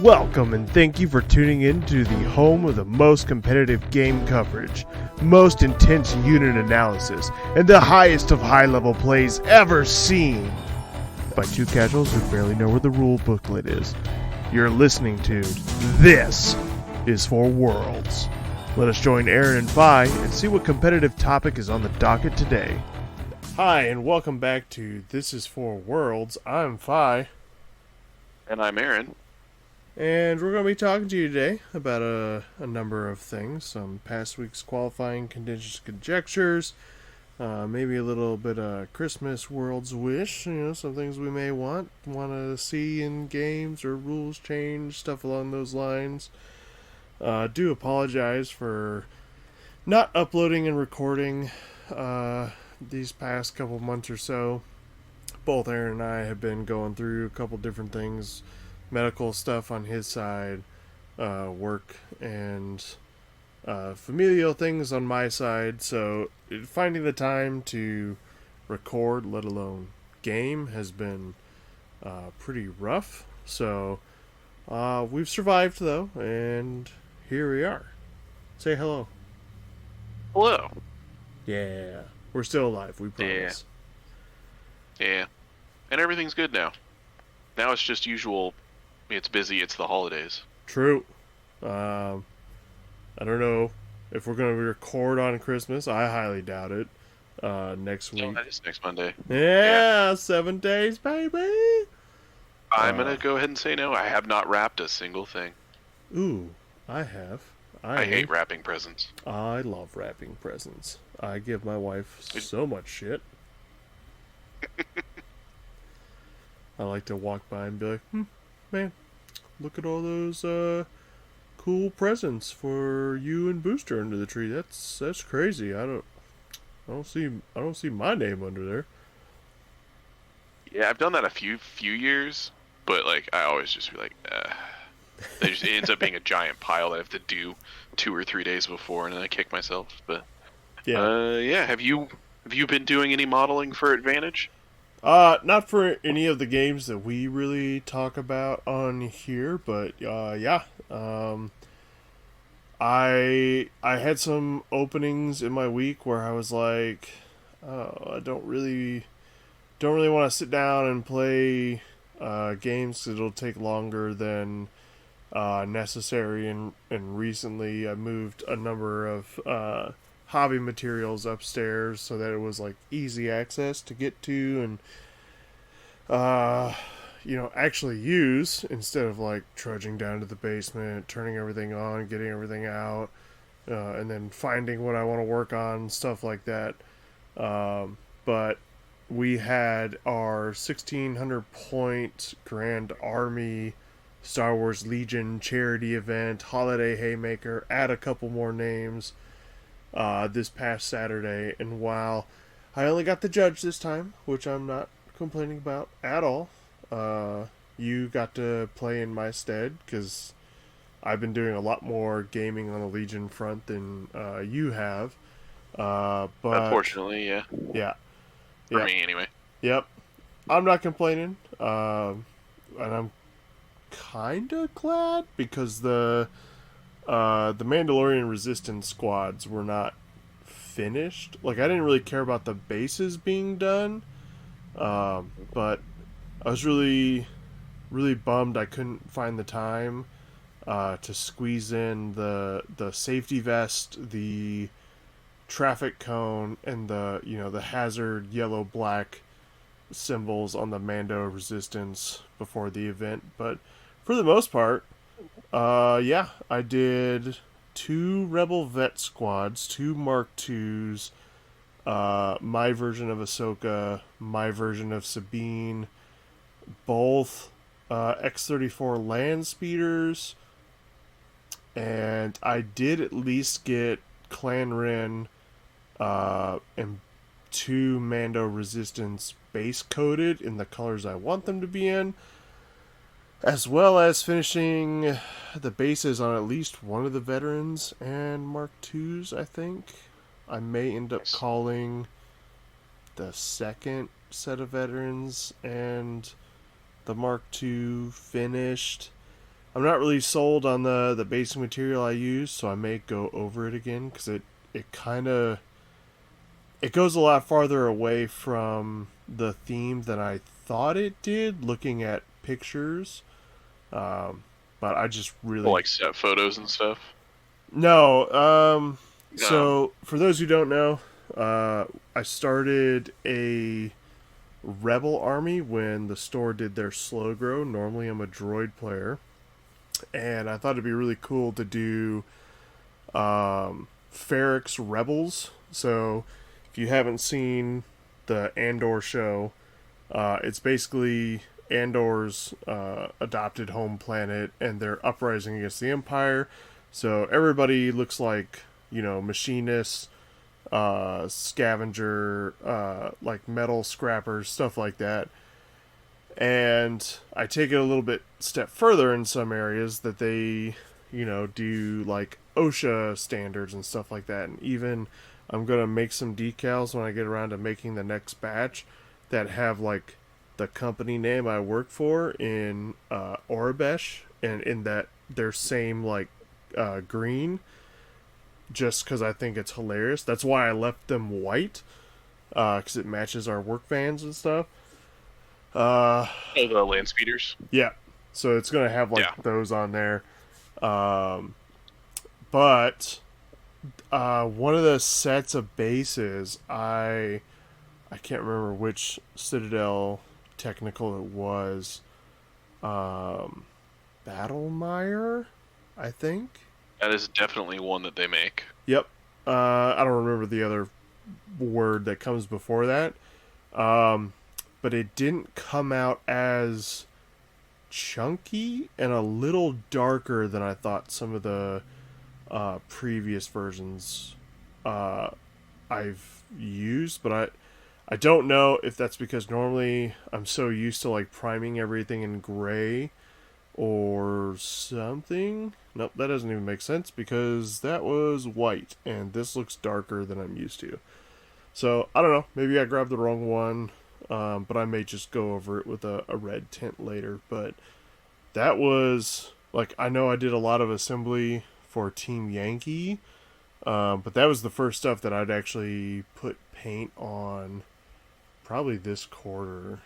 Welcome and thank you for tuning in to the home of the most competitive game coverage, most intense unit analysis, and the highest of high-level plays ever seen by two casuals who barely know where the rule booklet is. You're listening to This is for Worlds. Let us join Aaron and Fi and see what competitive topic is on the docket today. Hi, and welcome back to This is for Worlds. I'm Fi. And I'm Aaron. And we're going to be talking to you today about a number of things. Some past week's qualifying Contentious Conjectures, maybe a little bit of Christmas World's Wish, some things we may want to see in games or rules change, stuff along those lines. Do apologize for not uploading and recording these past couple months or so. Both Aaron and I have been going through a couple different things, medical stuff on his side, work, and familial things on my side. So finding the time to record, let alone game, has been pretty rough. So we've survived, though, and here we are. Say hello. Hello. Yeah, we're still alive, we promise. Yeah. And everything's good now. Now it's just usual. It's busy. It's the holidays. True. I don't know if we're going to record on Christmas. I highly doubt it. Next week. No, that is next Monday. Yeah, 7 days, baby. I'm going to go ahead and say no. I have not wrapped a single thing. Ooh, I have. I hate wrapping presents. I love wrapping presents. I give my wife so much shit. I like to walk by and be like, man, look at all those cool presents for you and Booster under the tree. That's crazy. I don't see my name under there. Yeah, I've done that a few years, but I always just be like, it ends up being a giant pile that I have to do 2 or 3 days before, and then I kick myself. But yeah. Have you been doing any modeling for Advantage? Not for any of the games that we really talk about on here, but yeah. I had some openings in my week where I was like, oh, I don't really want to sit down and play games. It'll take longer than necessary, and recently I moved a number of hobby materials upstairs so that it was easy access to get to and actually use, instead of trudging down to the basement, turning everything on, getting everything out, and then finding what I want to work on, stuff like that. But we had our 1,600 point Grand Army Star Wars Legion charity event, Holiday Haymaker, add a couple more names, this past Saturday. And while I only got to judge this time, which I'm not complaining about at all, you got to play in my stead, because I've been doing a lot more gaming on the Legion front than you have. But unfortunately, yeah. Yeah. For me, anyway. Yep. I'm not complaining. And I'm kind of glad, because the Mandalorian Resistance squads were not finished. I didn't really care about the bases being done, but I was really, really bummed I couldn't find the time to squeeze in the safety vest, the traffic cone, and the hazard yellow-black symbols on the Mando Resistance before the event. But for the most part, yeah, I did 2 Rebel Vet squads, 2 Mark IIs, my version of Ahsoka, my version of Sabine, both X-34 land speeders, and I did at least get Clan Ren and 2 Mando Resistance base coated in the colors I want them to be in, as well as finishing the bases on at least one of the veterans and Mark IIs, I think. I may end up calling the second set of veterans and the Mark II finished. I'm not really sold on the basic material I use, so I may go over it again because it kind of it goes a lot farther away from the theme than I thought it did. Looking at pictures, um, but I just Well, really like set photos and stuff. no. No. So for those who don't know, I started a rebel army when the store did their slow grow. Normally, I'm a droid player, and I thought it'd be really cool to do Ferrix Rebels. So, if you haven't seen the Andor show, it's basically Andor's adopted home planet, and they're uprising against the Empire. So everybody looks like machinists, scavenger, like metal scrappers, stuff like that. And I take it a little bit step further in some areas that they, do like OSHA standards and stuff like that. And even I'm gonna make some decals when I get around to making the next batch that have like the company name I work for in Orabesh, and in that their same like green, just because I think it's hilarious. That's why I left them white, because it matches our work vans and stuff. Uh, Oh, the land speeders. yeah, so it's gonna have like Yeah. those on there. Um, but one of the sets of bases, I can't remember which Citadel technical it was. Um, Battlemire, I think. That is definitely one that they make. Yep. I don't remember the other word that comes before that. Um, but it didn't come out as chunky and a little darker than I thought some of the previous versions uh, I've used. But I don't know if that's because normally I'm so used to like priming everything in gray or something. Nope, that doesn't even make sense because that was white and this looks darker than I'm used to. So I don't know. Maybe I grabbed the wrong one, but I may just go over it with a red tint later. But that was like I know I did a lot of assembly for Team Yankee, but that was the first stuff that I'd actually put paint on. Probably this quarter,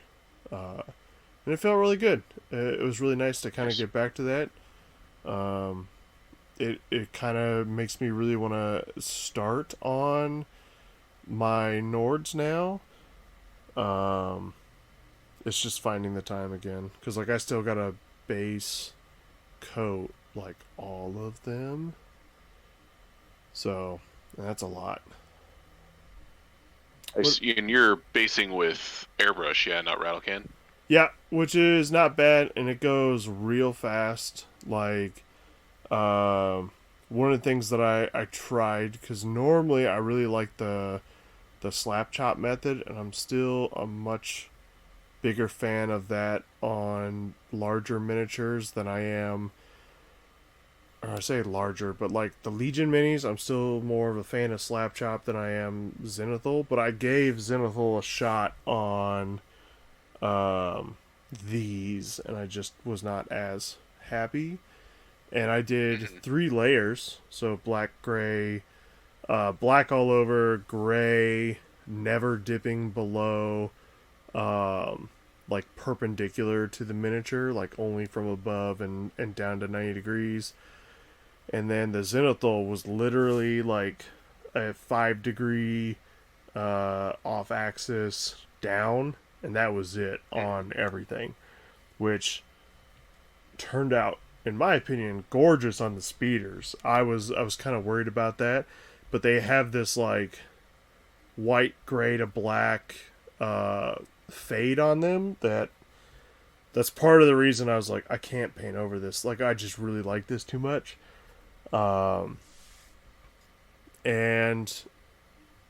and it felt really good. It was really nice to kind of Nice. get back to that. Um, it kind of makes me really want to start on my Nords now. Um, it's just finding the time again because like I still got a base coat like all of them, so that's a lot. What? And you're basing with airbrush, yeah, not rattle can. Yeah, which is not bad, and it goes real fast. Like, one of the things that I tried because normally I really like the slap chop method, and I'm still a much bigger fan of that on larger miniatures than I am. Or I say larger, but like the Legion minis, I'm still more of a fan of slap chop than I am Zenithal. But I gave Zenithal a shot on these, and I just was not as happy. And I did Mhm. 3 layers, so black, gray, black all over, gray, never dipping below, like perpendicular to the miniature, like only from above and down to 90 degrees. And then the zenithal was literally like a 5 degree off axis down, and that was it on everything, which turned out, in my opinion, gorgeous on the speeders. I was kind of worried about that, but they have this like white, gray to black fade on them that's part of the reason I was like I can't paint over this. Like I just really like this too much. Um, and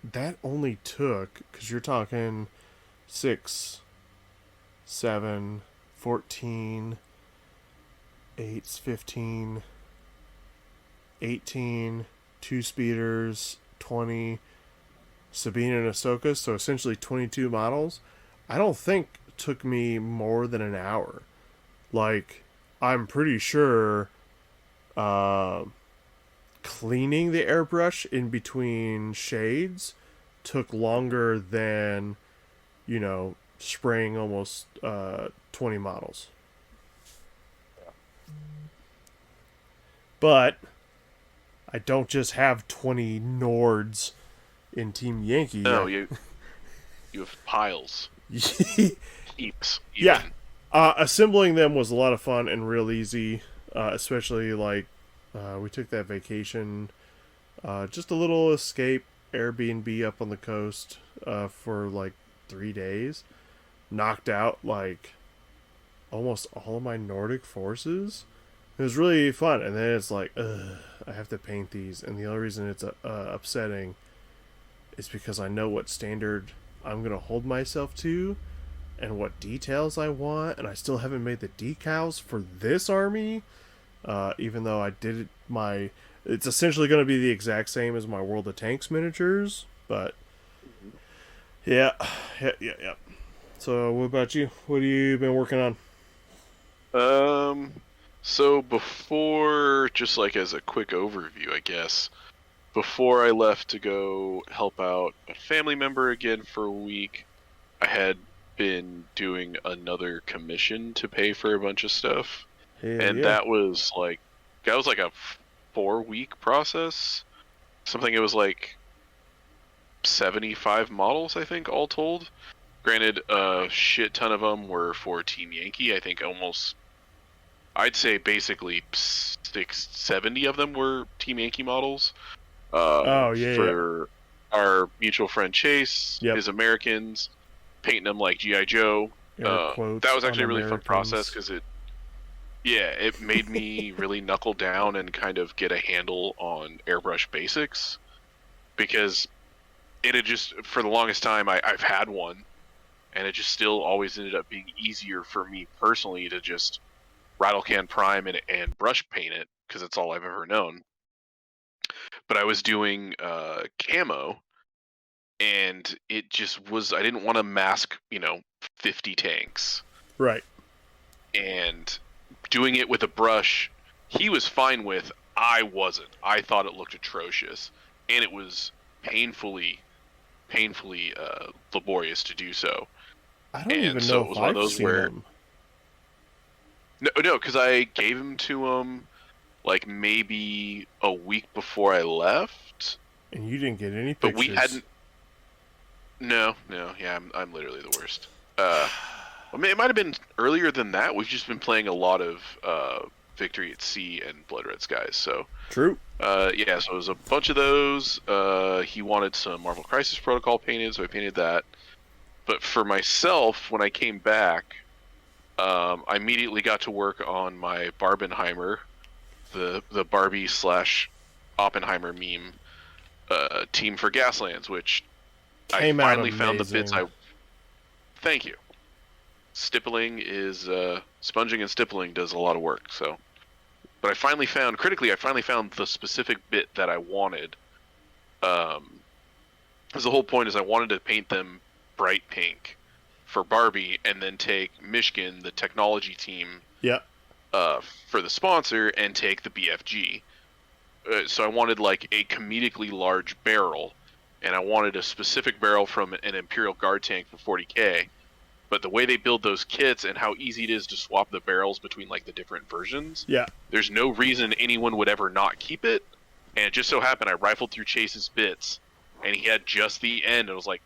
that only took because you're talking 6, 7, 14, 8, 15, 18, 2 speeders, 20, Sabine and Ahsoka, so essentially 22 models. I don't think it took me more than an hour. Like, I'm pretty sure uh, cleaning the airbrush in between shades took longer than, spraying almost 20 models. But I don't just have 20 Nords in Team Yankee. No, you have piles, heaps, Yeah. even. Assembling them was a lot of fun and real easy, especially like we took that vacation, just a little escape Airbnb up on the coast for like 3 days. Knocked out like almost all of my Nordic forces. It was really fun, and then it's like, I have to paint these, and the only reason it's upsetting is because I know what standard I'm gonna hold myself to, and what details I want, and I still haven't made the decals for this army. Even though I did my, it's essentially going to be the exact same as my World of Tanks miniatures, but yeah, yeah. So, what about you? What have you been working on? So before, just like as a quick overview, I guess, before I left to go help out a family member again for a week, I had been doing another commission to pay for a bunch of stuff, Hell and yeah! that was like a 4 week process. Something it was like 75 models, I think, all told. Granted, a shit ton of them were for Team Yankee. I think I'd say basically 670 of them were Team Yankee models. Oh yeah. For our mutual friend Chase, Yep. his Americans, painting them like GI Joe. Air That quotes was on actually a really fun process Americans. because it made me really knuckle down and kind of get a handle on airbrush basics because it had just for the longest time I've had one, and it just still always ended up being easier for me personally to just rattle can prime and brush paint it because it's all I've ever known. But I was doing camo, and it just was I didn't want to mask 50 tanks, Right. and doing it with a brush he was fine with. I wasn't. I thought it looked atrocious, and it was painfully laborious to do so. I don't And even know so it if was one of I've those seen where them, no, because I gave him to him like maybe a week before I left, and you didn't get any but we pictures. hadn't. No, yeah, I'm literally the worst. I mean, it might have been earlier than that. We've just been playing a lot of Victory at Sea and Blood Red Skies. So, True. yeah, so it was a bunch of those. He wanted some Marvel Crisis Protocol painted, so I painted that. But for myself, when I came back, I immediately got to work on my Barbenheimer, the Barbie slash Oppenheimer meme team for Gaslands, which I Came out finally found the bits amazing. I. Thank you. Stippling is sponging and stippling does a lot of work. So, but I finally found the specific bit that I wanted. Because the whole point is I wanted to paint them bright pink for Barbie, and then take Michigan, the technology team, Yep. for the sponsor, and take the BFG. So I wanted like a comedically large barrel, and I wanted a specific barrel from an Imperial Guard tank for 40K. But the way they build those kits and how easy it is to swap the barrels between like the different versions, Yeah. there's no reason anyone would ever not keep it. And it just so happened I rifled through Chase's bits, and he had just the end. I was like,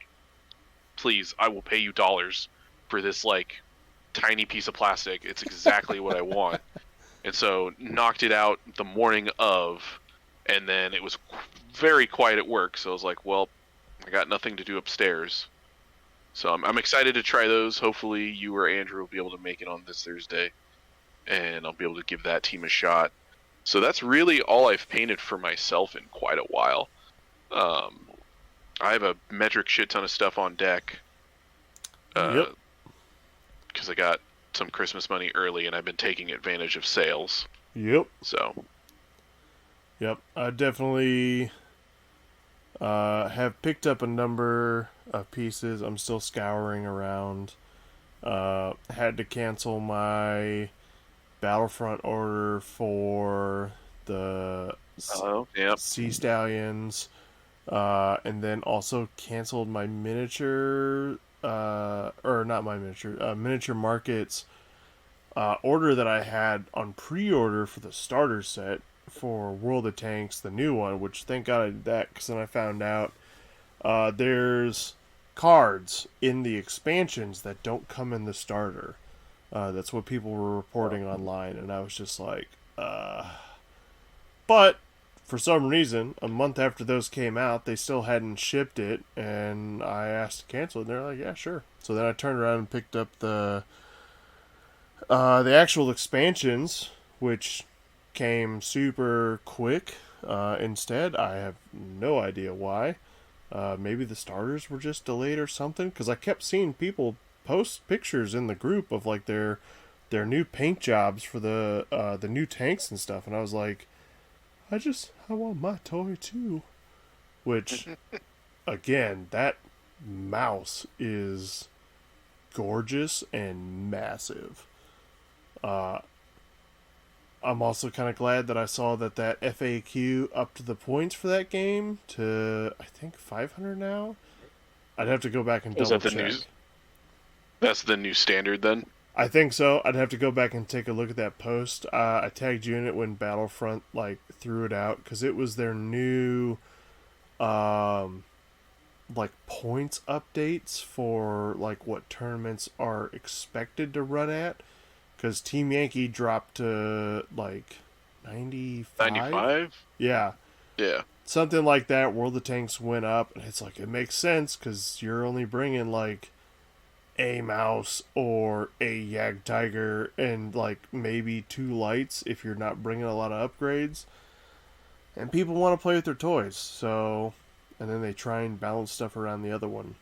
please, I will pay you dollars for this like tiny piece of plastic. It's exactly what I want. And so knocked it out the morning of, and then it was very quiet at work. So I was like, well, I got nothing to do upstairs. So I'm excited to try those. Hopefully you or Andrew will be able to make it on this Thursday, and I'll be able to give that team a shot. So that's really all I've painted for myself in quite a while. Um, I have a metric shit ton of stuff on deck Yep. because I got some Christmas money early, and I've been taking advantage of sales. Yep. So Yep. I definitely have picked up a number of pieces. I'm still scouring around. Had to cancel my Battlefront order for the Oh, yeah. Sea Stallions, and then also canceled my miniature, or not my miniature, miniature markets order that I had on pre-order for the starter set for World of Tanks, the new one. Which thank God I did that, because then I found out there's cards in the expansions that don't come in the starter. That's what people were reporting online, and I was just like, but for some reason, a month after those came out, they still hadn't shipped it, and I asked to cancel it, and they're like, yeah, sure. So then I turned around and picked up the actual expansions, which came super quick. Instead, I have no idea why. Maybe the starters were just delayed or something, because I kept seeing people post pictures in the group of like their new paint jobs for the new tanks and stuff, and I was like, I want my toy too. Which, again, that mouse is gorgeous and massive. Uh, I'm also kind of glad that I saw that FAQ upped the points for that game to, I think, 500 now. I'd have to go back and Is double that the check. news? That's the new standard then? I think so. I'd have to go back and take a look at that post. I tagged you in it when Battlefront like threw it out, because it was their new um like points updates for like what tournaments are expected to run at, because Team Yankee dropped to like 95. 95? Yeah, Yeah. something like that. World of Tanks went up, and it's like, it makes sense because you're only bringing like a mouse or a Yag Tiger and like maybe two lights if you're not bringing a lot of upgrades. And people want to play with their toys, so, and then they try and balance stuff around the other one.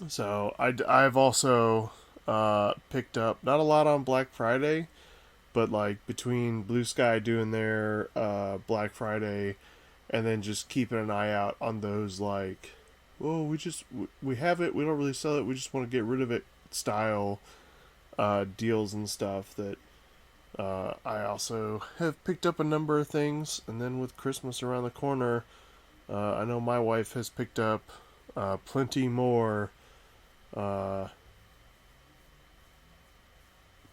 So I've also picked up not a lot on Black Friday, but like between Blue Sky doing their Black Friday, and then just keeping an eye out on those like, oh, we have it, we don't really sell it, we just want to get rid of it style deals and stuff. That I also have picked up a number of things, and then with Christmas around the corner, I know my wife has picked up plenty more uh,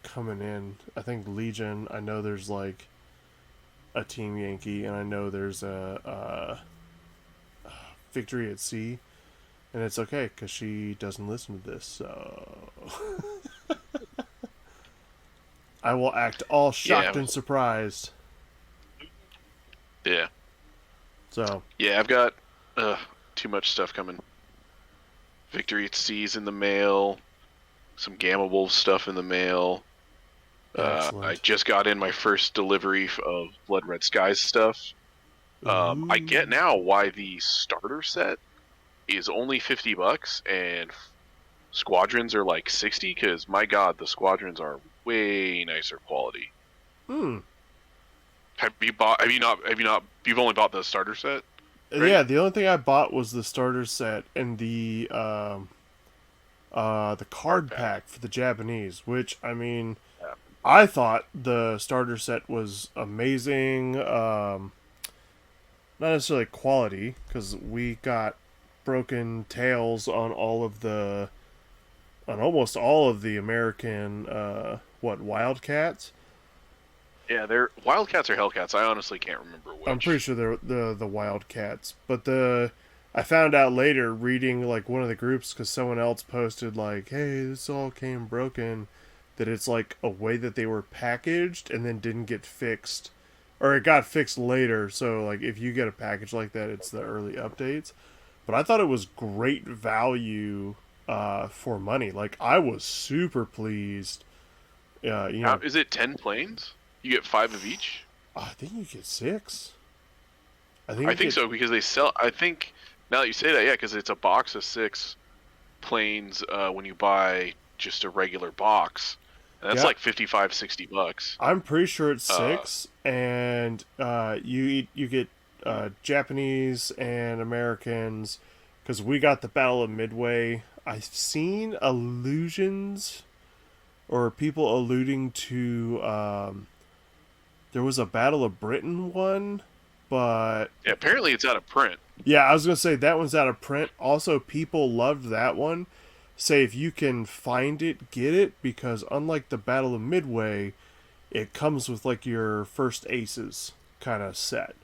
coming in. I think Legion. I know there's like a Team Yankee, and I know there's a Victory at Sea, and it's okay because she doesn't listen to this, so I will act all shocked Yeah. and surprised. Yeah. So Yeah, I've got too much stuff coming. Victory at Sea's in the mail. Some Gamma Wolf stuff in the mail. I excellent. just got in my first delivery of Blood Red Skies stuff. I get Ooh. now why the starter set is only $50 and squadrons are like 60, because my god, the squadrons are way nicer quality. Hmm. Have you bought? Have you not? You've only bought the starter set, right? Yeah, the only thing I bought was the starter set and the Card card pack. pack for the Japanese, which, I mean, Yeah. I thought the starter set was amazing. Not necessarily quality, because we got broken tails on almost all of the American Wildcats. Yeah, they're Wildcats or Hellcats. I honestly can't remember I'm pretty which. sure they're the Wildcats, but I found out later reading like one of the groups, because someone else posted like, "Hey, this all came broken," that it's like a way that they were packaged and then didn't get fixed, or it got fixed later. So like if you get a package like that, it's the early updates. But I thought it was great value for money. Like I was super pleased. You How know, is it? 10 planes? You get 5 of each. I think you get six. I think I you think get. so because they sell. I think now that you say that, yeah, because it's a box of 6 planes when you buy just a regular box, and that's Yeah, like 55, $60. I'm pretty sure it's Uh, six, and you get Japanese and Americans, because we got the Battle of Midway. I've seen illusions or people alluding to there was a Battle of Britain one, but Yeah, apparently it's out of print. yeah, I was gonna say that one's out of print. Also, people loved that one. Say if you can find it, get it, because unlike the Battle of Midway, it comes with like your first aces kind of set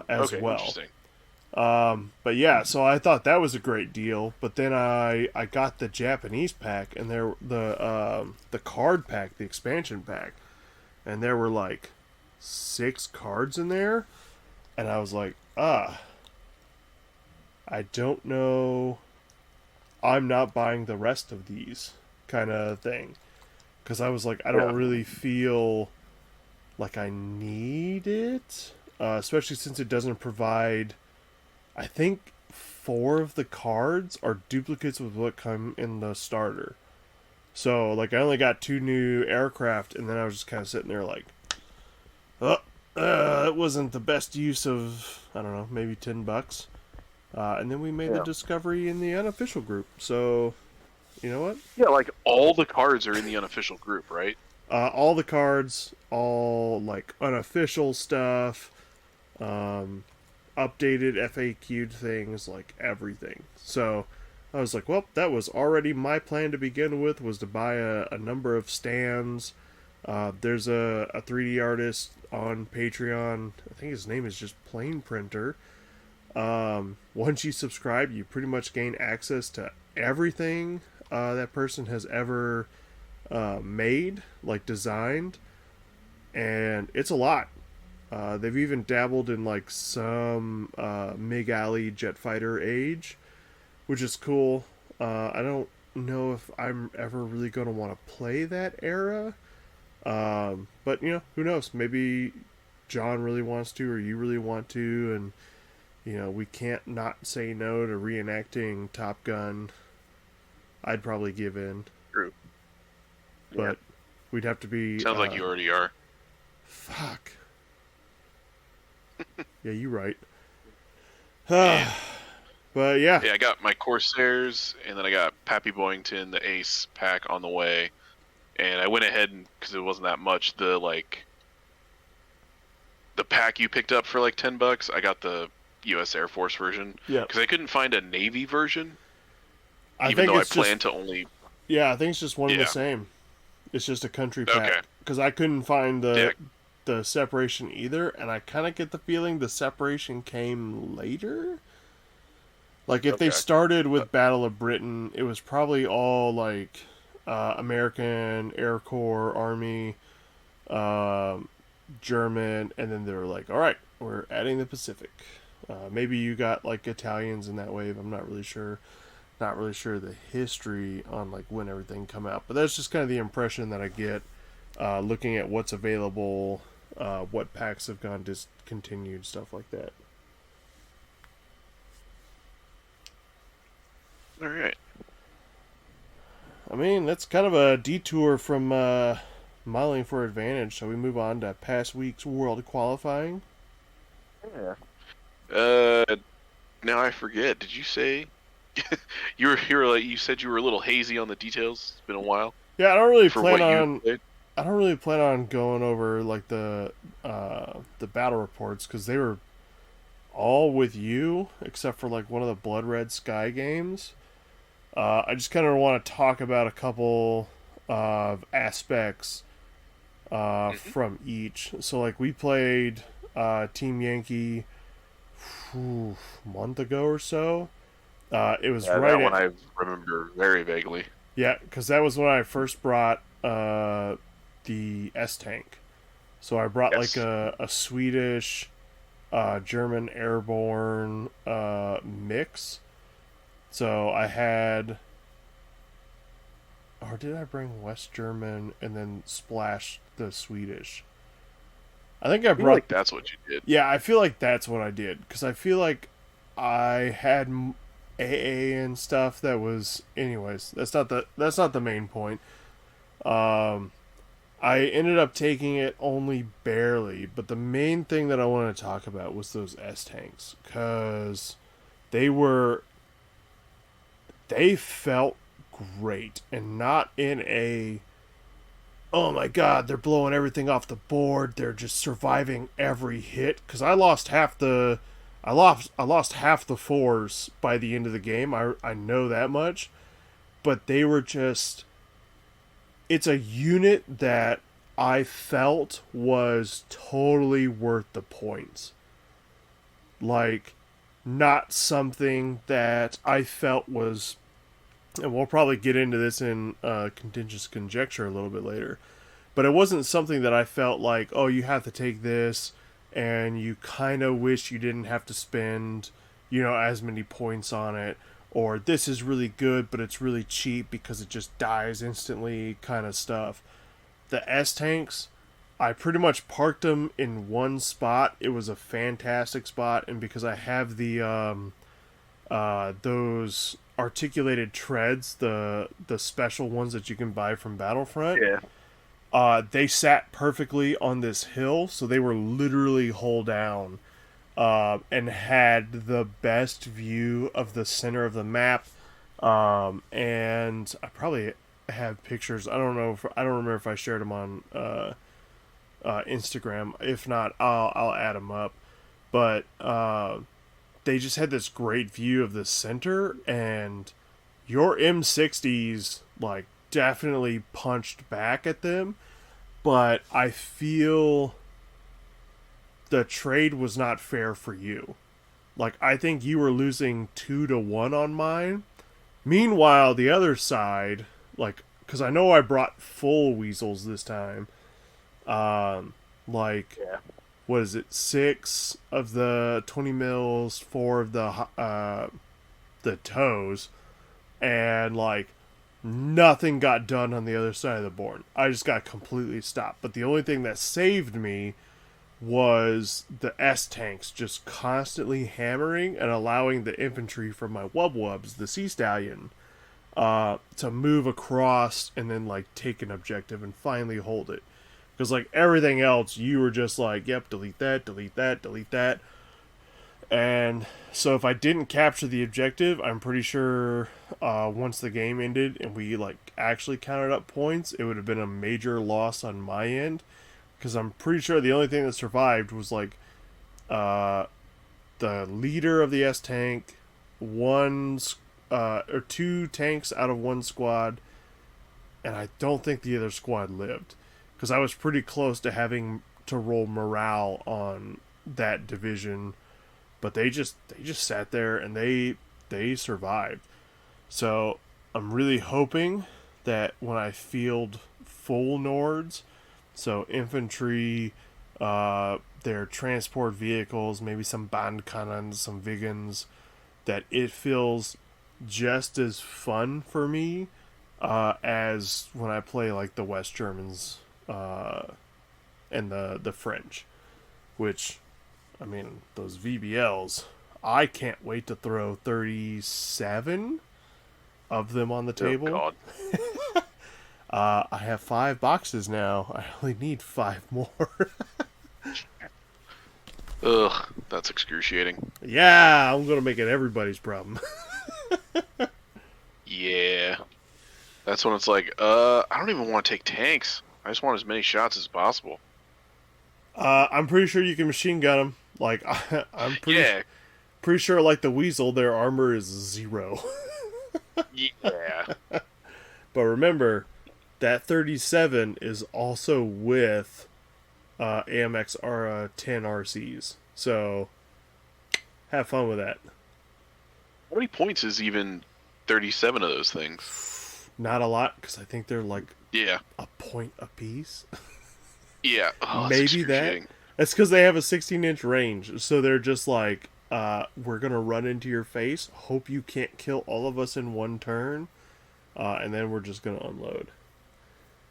as Okay, well. interesting. But yeah, so I thought that was a great deal. But then I got the Japanese pack and there the card pack, the expansion pack, and there were like 6 cards in there, and I was like, I don't know. I'm not buying the rest of these kind of thing because I was like, I don't Yeah. really feel like I need it, especially since it doesn't provide. I think 4 of the cards are duplicates with what come in the starter. So like I only got 2 new aircraft, and then I was just kind of sitting there like, oh, it wasn't the best use of I don't know maybe $10. And then we made the Yeah. discovery in the unofficial group. So you know what? Yeah, like all the cards are in the unofficial group, right? All the cards, all like unofficial stuff, um, updated FAQ'd things, like everything. So I was like, well, that was already my plan to begin with, was to buy a number of stands. There's a 3D artist on Patreon. I think his name is just Plain Printer. Once you subscribe, you pretty much gain access to everything that person has ever made, like designed, and it's a lot. They've even dabbled in like some MiG Alley jet fighter age, which is cool. I don't know if I'm ever really going to want to play that era, but you know, who knows? Maybe John really wants to, or you really want to, and you know, we can't not say no to reenacting Top Gun. I'd probably give in, True. but Yeah. we'd have to be. Sounds like you already are. Fuck. Yeah, you right. And But yeah, yeah, I got my Corsairs, and then I got Pappy Boyington, the Ace pack on the way. And I went ahead and because it wasn't that much, the pack you picked up for like $10, I got the U.S. Air Force version yeah. because I couldn't find a Navy version, I even think though I it's just planned to only. yeah. I think it's just one and the Yeah. same. It's just a country Okay. pack because I couldn't find Yeah. the separation either, and I kind of get the feeling the separation came later. Like if they Okay. started with Battle of Britain, it was probably all like American Air Corps, Army, um German, and then they were like, all right, we're adding the Pacific. Maybe you got like Italians in that wave. I'm not really sure. Not really sure the history on like when everything come out, but that's just kind of the impression that I get looking at what's available, what packs have gone discontinued, stuff like that. All right. I mean, that's kind of a detour from modeling for advantage. So we move on to past week's world qualifying. Yeah. Now I forget. Did you say you were like you said you were a little hazy on the details? It's been a while Yeah, I don't really for plan what you on. played. I don't really plan on going over like the battle reports because they were all with you except for like one of the Blood Red Sky games. I just kind of want to talk about a couple of aspects Hmm. from each. So like we played Team Yankee month ago or so. It was Yeah, right that one at I remember very vaguely. yeah, because that was when I first brought the S tank. So I brought like Yes. a Swedish, German airborne mix. So I had, or did I bring West German and then splash the Swedish? I think I I feel brought. like that's what you did. Yeah, I feel like that's what I did because I feel like I had AA and stuff that was. Anyways, that's not the main point. Um, I ended up taking it only barely, but the main thing that I wanted to talk about was those S tanks because they were they felt great and not in a oh my god, they're blowing everything off the board. They're just surviving every hit. Because I lost half the fours by the end of the game. I know that much. But they were just, it's a unit that I felt was totally worth the points. Like, not something that I felt was, and we'll probably get into this in Contentious Conjecture a little bit later, but it wasn't something that I felt like, oh, you have to take this, and you kind of wish you didn't have to spend, as many points on it, or this is really good, but it's really cheap because it just dies instantly, kind of stuff. The S tanks, I pretty much parked them in one spot. It was a fantastic spot, and because I have those articulated treads, the special ones that you can buy from Battlefront, Yeah. they sat perfectly on this hill, so they were literally hull down, and had the best view of the center of the map. And I probably have pictures. I don't remember if I shared them on Instagram. If not, I'll add them up. But they just had this great view of the center, and your M60s like definitely punched back at them. But I feel the trade was not fair for you. Like, I think you were losing 2-1 on mine. Meanwhile, the other side, like, because I know I brought full weasels this time. Like, Yeah. what is it? 6 of the 20 mils, 4 of the toes, and like nothing got done on the other side of the board. I just got completely stopped. But the only thing that saved me was the S tanks just constantly hammering and allowing the infantry from my wub wubs, the Sea Stallion, to move across and then like take an objective and finally hold it. Because like everything else, you were just like, yep, delete that, delete that, delete that. And so if I didn't capture the objective, I'm pretty sure once the game ended and we like actually counted up points, it would have been a major loss on my end. Because I'm pretty sure the only thing that survived was like uh, the leader of the S tank, or 2 tanks out of 1 squad, and I don't think the other squad lived. Because I was pretty close to having to roll morale on that division, but they just sat there and they survived. So I'm really hoping that when I field full Nords, so infantry, their transport vehicles, maybe some Bandcannons, some Vigans, that it feels just as fun for me as when I play like the West Germans and the French, which, I mean, those VBLs, I can't wait to throw 37 of them on the Oh table. God. I have 5 boxes now. I only need 5 more. Ugh, that's excruciating. Yeah, I'm gonna make it everybody's problem. Yeah. That's when it's like, I don't even want to take tanks. I just want as many shots as possible. I'm pretty sure you can machine gun them. Like, I'm Yeah. pretty sure, like the Weasel, their armor is 0. Yeah. But remember, that 37 is also with AMX R10 RCs. So, have fun with that. How many points is even 37 of those things? Not a lot, because I think they're like Yeah. a point apiece. Yeah. Oh, that's Maybe that. excruciating. That's because they have a 16-inch range. So they're just like, we're going to run into your face. Hope you can't kill all of us in one turn. And then we're just going to unload.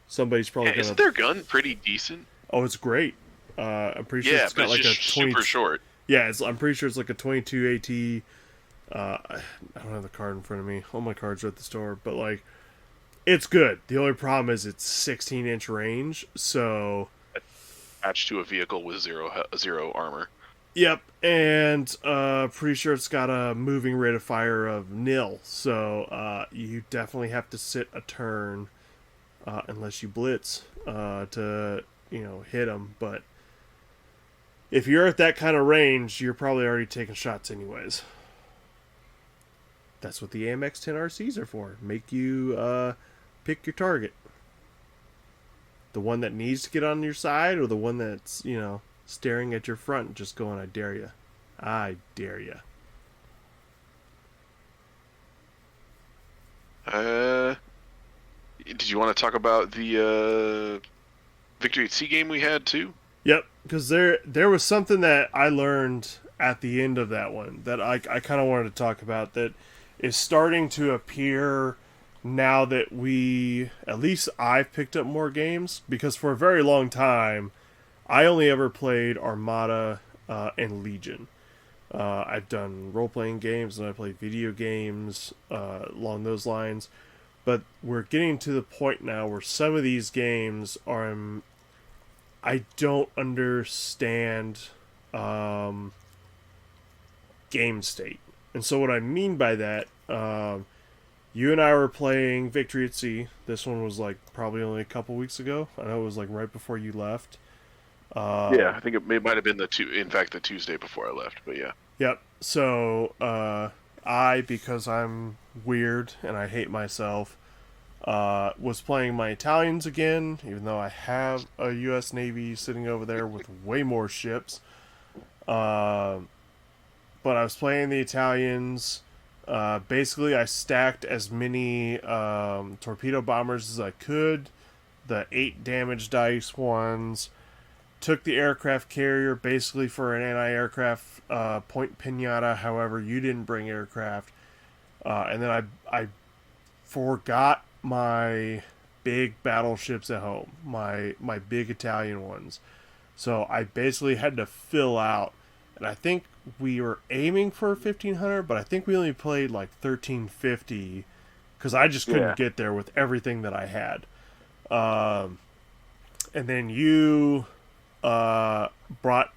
Somebody's probably Yeah, going isn't to... their gun pretty decent? Oh, it's great. I'm pretty sure Yeah, it's but got it's like just a 20... super short. Yeah, I'm pretty sure it's like a 22 AT. I don't have the card in front of me. All my cards are at the store. But like, it's good. The only problem is it's 16-inch range. So... Attached to a vehicle with zero armor. Yep, and pretty sure it's got a moving rate of fire of 0. So you definitely have to sit a turn unless you blitz to hit them. But if you're at that kind of range, you're probably already taking shots anyways. That's what the AMX 10 RCs are for. Make you pick your target. The one that needs to get on your side, or the one that's staring at your front, just going, "I dare you, I dare you." Did you want to talk about the Victory at Sea game we had too? Yep, because there was something that I learned at the end of that one that I kind of wanted to talk about that is starting to appear now that at least I've picked up more games, because for a very long time I only ever played Armada and Legion. I've done role-playing games and I played video games along those lines, but we're getting to the point now where some of these games I don't understand game state. And so what I mean by that, you and I were playing Victory at Sea. This one was like probably only a couple weeks ago. I know it was like right before you left. Yeah, I think it might have been the Tuesday before I left, but yeah. Yep. So because I'm weird and I hate myself, was playing my Italians again, even though I have a U.S. Navy sitting over there with way more ships. But I was playing the Italians. Basically, I stacked as many torpedo bombers as I could, the 8 damage dice ones. Took the aircraft carrier basically for an anti-aircraft point pinata. However, you didn't bring aircraft. And then I forgot my big battleships at home, my big Italian ones. So I basically had to fill out. And I think we were aiming for 1,500, but I think we only played like 1,350 because I just couldn't get there with everything that I had. And then you brought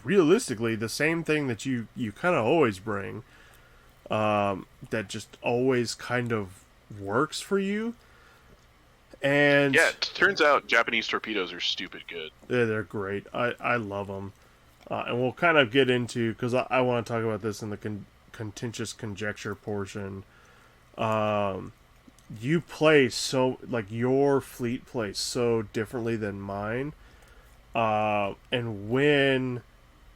realistically the same thing that you kind of always bring, that just always kind of works for you. And yeah, it turns out Japanese torpedoes are stupid good. Yeah, they're great. I love them. And we'll kind of get into, because I want to talk about this in the contentious conjecture portion. You play so, like, your fleet plays so differently than mine. And when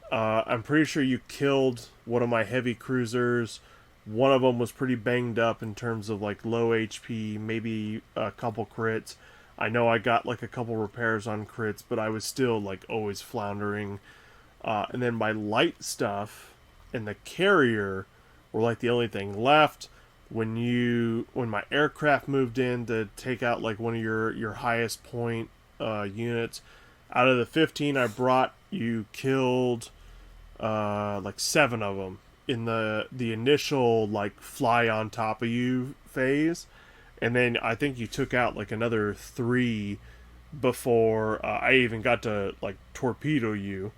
I'm pretty sure you killed one of my heavy cruisers, one of them was pretty banged up in terms of like low HP, maybe a couple crits. I know I got like a couple repairs on crits, but I was still like always floundering. And then my light stuff and the carrier were like the only thing left. When my aircraft moved in to take out like one of your highest point units, out of the 15 I brought, you killed like 7 of them in the initial like fly on top of you phase, and then I think you took out like another 3 before I even got to like torpedo you.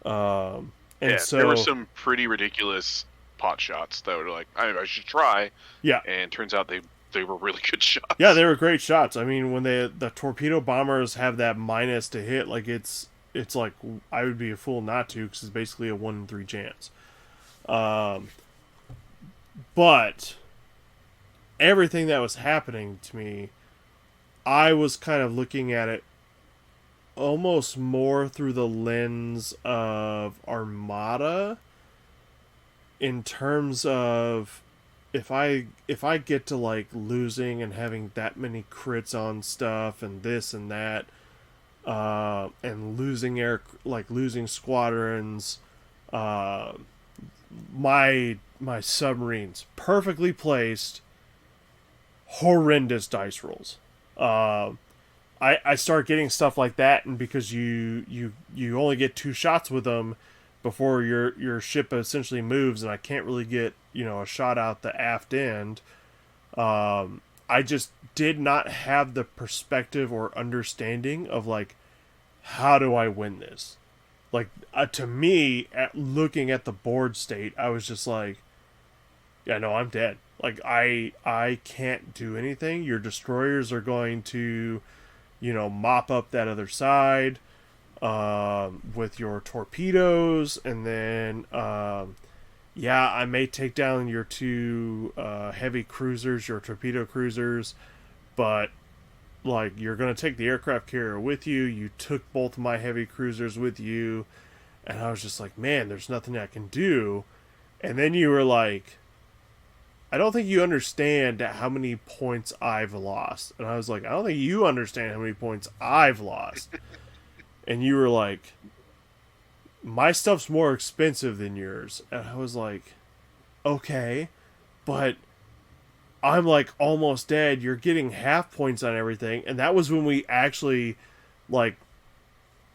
And yeah, so there were some pretty ridiculous pot shots that were like, I should try. Yeah, and turns out they were really good shots. Yeah, they were great shots. I mean, when the torpedo bombers have that minus to hit, like it's like I would be a fool not to, because it's basically a 1 in 3 chance. But everything that was happening to me, I was kind of looking at it almost more through the lens of Armada, in terms of if I get to like losing and having that many crits on stuff and this and that, and losing squadrons, my submarines perfectly placed, horrendous dice rolls. I start getting stuff like that, and because you only get 2 shots with them before your ship essentially moves, and I can't really get a shot out the aft end. I just did not have the perspective or understanding of like, how do I win this? Like, to me, looking at the board state, I was just like, Yeah, no, I'm dead. Like I can't do anything. Your destroyers are going to, mop up that other side with your torpedoes, and then yeah, I may take down your two heavy cruisers, your torpedo cruisers, but like you're gonna take the aircraft carrier with you. You took both of my heavy cruisers with you, and I was just like, man, there's nothing I can do. And then you were like, I don't think you understand how many points I've lost. And I was like, I don't think you understand how many points I've lost. And you were like, my stuff's more expensive than yours. And I was like, okay, but I'm like almost dead. You're getting half points on everything. And that was when we actually, like,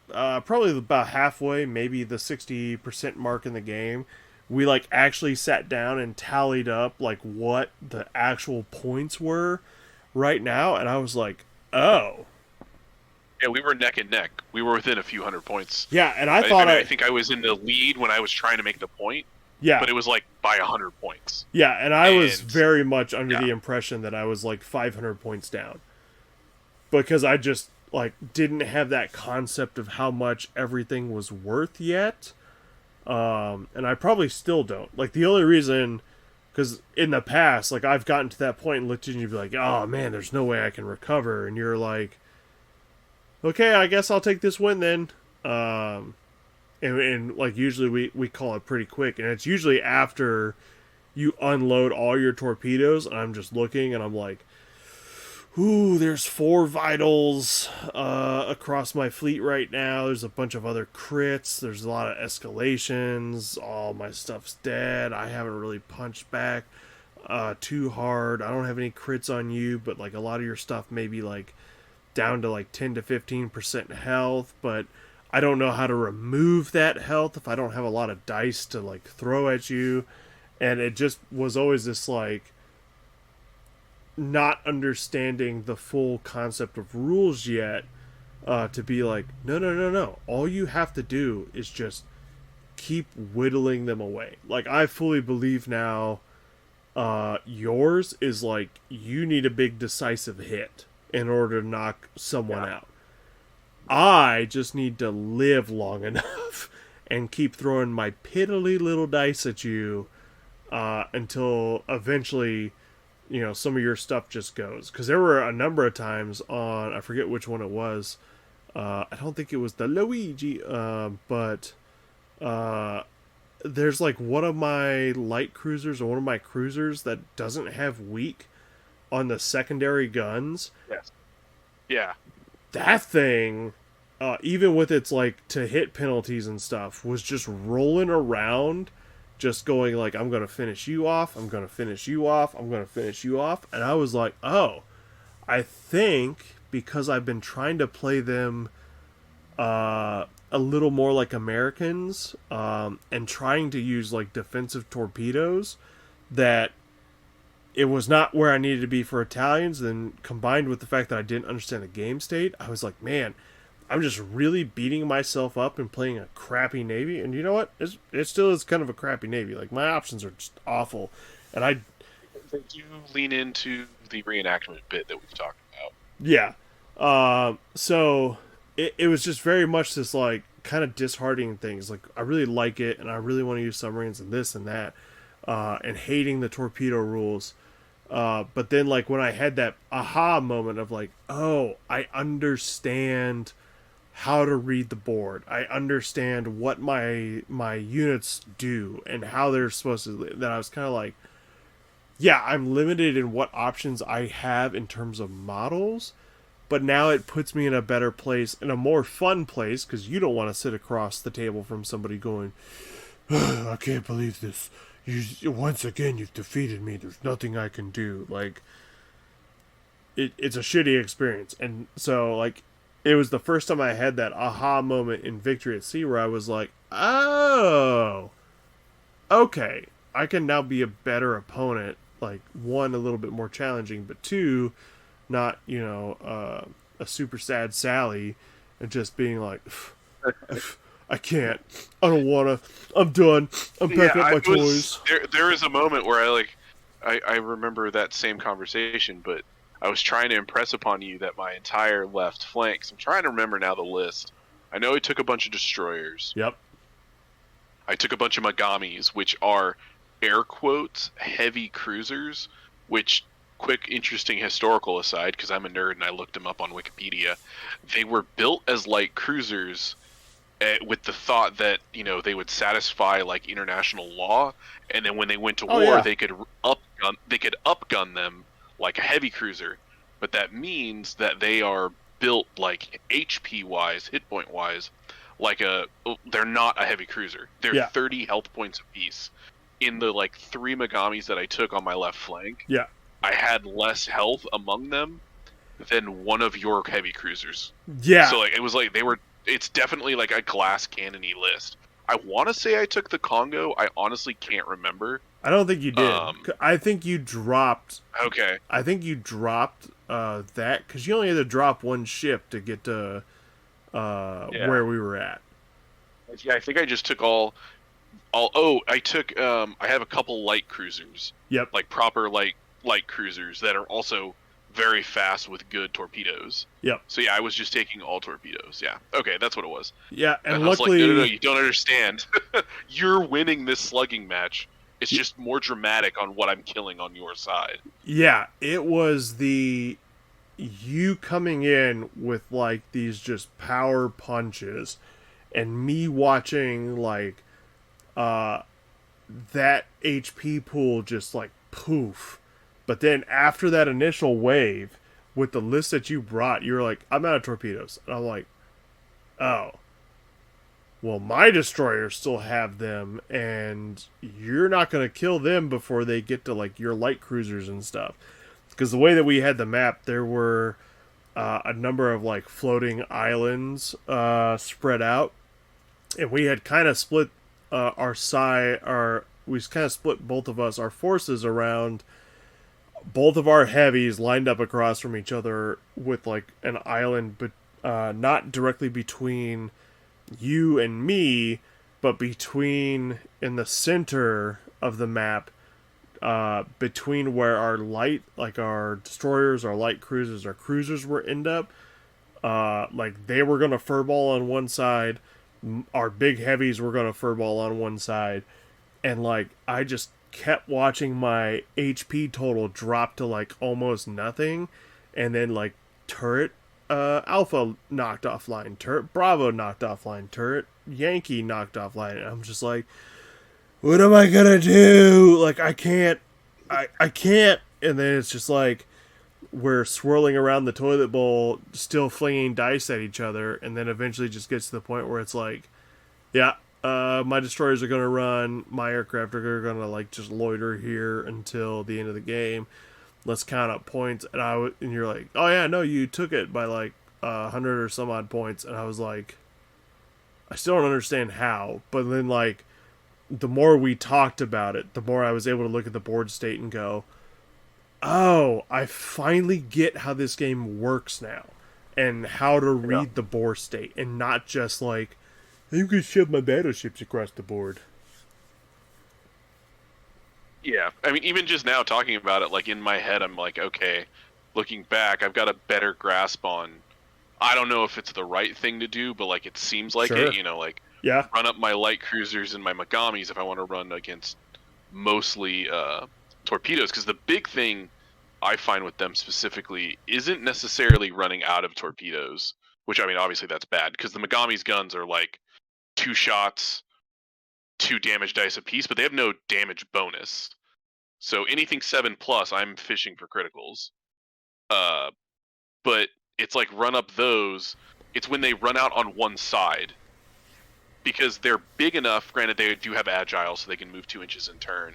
probably about halfway, maybe the 60% mark in the game, we like actually sat down and tallied up like what the actual points were right now. And I was like, oh. Yeah, we were neck and neck. We were within a few hundred points. Yeah, and I thought I think I was in the lead when I was trying to make the point. Yeah, but it was like by 100 points. Yeah, and I was very much under the impression that I was like 500 points down, because I just like didn't have that concept of how much everything was worth yet, and I probably still don't. Like the only reason, because in the past, like I've gotten to that point and looked at you and be like, oh man, there's no way I can recover, and you're like, okay, I guess I'll take this win then. And like usually we call it pretty quick, and it's usually after you unload all your torpedoes, and I'm just looking and I'm like, ooh, there's 4 vitals across my fleet right now. There's a bunch of other crits. There's a lot of escalations. All my stuff's dead. I haven't really punched back too hard. I don't have any crits on you, but like a lot of your stuff may be like down to like 10 to 15% health, but I don't know how to remove that health if I don't have a lot of dice to like throw at you. And it just was always this like not understanding the full concept of rules yet, to be like, no. All you have to do is just keep whittling them away. Like I fully believe now, yours is like you need a big decisive hit in order to knock someone out. I just need to live long enough and keep throwing my piddly little dice at you until eventually, some of your stuff just goes. Because there were a number of times on, I forget which one it was. I don't think it was the Luigi, but there's like one of my light cruisers or one of my cruisers that doesn't have weak on the secondary guns. Yes. Yeah. That thing, even with its like to hit penalties and stuff, was just rolling around, just going like, I'm gonna finish you off, I'm gonna finish you off, I'm gonna finish you off. And I was like, oh, I think because I've been trying to play them a little more like Americans, and trying to use like defensive torpedoes, that it was not where I needed to be for Italians. Then combined with the fact that I didn't understand the game state, I was like, man, I'm just really beating myself up and playing a crappy Navy. And you know what? It still is kind of a crappy Navy. Like my options are just awful. And I do lean into the reenactment bit that we've talked about. Yeah. So it was just very much this like kind of disheartening things. Like I really like it and I really want to use submarines and this and that, and hating the torpedo rules. But then like when I had that aha moment of like, oh, I understand how to read the board. I understand what my units do and how they're supposed to. Then I was kind of like, yeah, I'm limited in what options I have in terms of models, but now it puts me in a better place, in a more fun place, because you don't want to sit across the table from somebody going, I can't believe this. Once again, you've defeated me. There's nothing I can do. Like, it's a shitty experience. And so, like, it was the first time I had that aha moment in Victory at Sea where I was like, oh, okay, I can now be a better opponent. Like, one, a little bit more challenging, but two, not, a super sad Sally, and just being like, I can't. I don't wanna. I'm done. I'm Yeah, packing up I my was toys. there. There was a moment where I remember that same conversation, but I was trying to impress upon you that my entire left flank. 'Cause I'm trying to remember now the list. I know I took a bunch of destroyers. Yep. I took a bunch of Megamis, which are air quotes heavy cruisers. Which, quick, interesting historical aside, because I'm a nerd and I looked them up on Wikipedia, they were built as light cruisers with the thought that they would satisfy like international law, and then when they went to Oh war, yeah. they could upgun them like a heavy cruiser. But that means that they are built like HP wise, hit point wise, like they're not a heavy cruiser. They're Yeah. 30 health points apiece. In the like 3 Megamis that I took on my left flank, Yeah. I had less health among them than one of your heavy cruisers. Yeah. So like it was like they were. It's definitely like a glass cannony list. I want to say I took the Congo. I honestly can't remember. I don't think you did. Um. I think you dropped. Okay. I think you dropped that because you only had to drop one ship to get to Yeah. where we were at. Yeah. I think I just took all. Oh, I took. I have a couple light cruisers, Yep. like proper light cruisers that are also very fast with good torpedoes. Yep. So yeah, I was just taking all torpedoes. Yeah. Okay, that's what it was. Yeah, And and I was like, luckily, no, you don't understand. You're winning this slugging match. It's just more dramatic on what I'm killing on your side. yeah, it was the you coming in with like these just power punches, and me watching like uh that HP pool just like poof. But then after that initial wave, with the list that you brought, you were like, I'm out of torpedoes. And I'm like, oh. Well, my destroyers still have them, and you're not going to kill them before they get to like your light cruisers and stuff. Because the way that we had the map, there were a number of like floating islands spread out, and we had kind of split we kind of split both of us our forces around both of our heavies lined up across from each other with like an island, but not directly between you and me, but between in the center of the map, between where our light, like our destroyers, our light cruisers, our cruisers were end up. Like they were gonna furball on one side, our big heavies were gonna furball on one side, and like I just kept watching my HP total drop to like almost nothing, and then like turret Alpha knocked offline, turret Bravo knocked offline, turret Yankee knocked offline, and I'm just like, what am I gonna do? Like I can't, I can't. And then it's just like we're swirling around the toilet bowl, still flinging dice at each other, and then eventually just gets to the point where it's like, yeah, my destroyers are gonna run, my aircraft are gonna like just loiter here until the end of the game. Let's count up points, and you're like, oh yeah, no, you took it by like 100 or some odd points, and I was like, I still don't understand how. But then like, the more we talked about it, the more I was able to look at the board state and go, oh, I finally get how this game works now, and how to read the board state, and not just like, you can shove my battleships across the board. Yeah, I mean, even just now talking about it, like in my head, I'm like, okay, looking back, I've got a better grasp on. I don't know if it's the right thing to do, but like it seems like Sure. it. Like Yeah. run up my light cruisers and my Megamis if I want to run against mostly torpedoes, because the big thing I find with them specifically isn't necessarily running out of torpedoes, which I mean, obviously that's bad because the Megami's guns are like 2 shots, 2 damage dice apiece, but they have no damage bonus. So anything 7+, I'm fishing for criticals. But it's like run up those. It's when they run out on one side, because they're big enough. Granted, they do have agile, so they can move 2 inches in turn.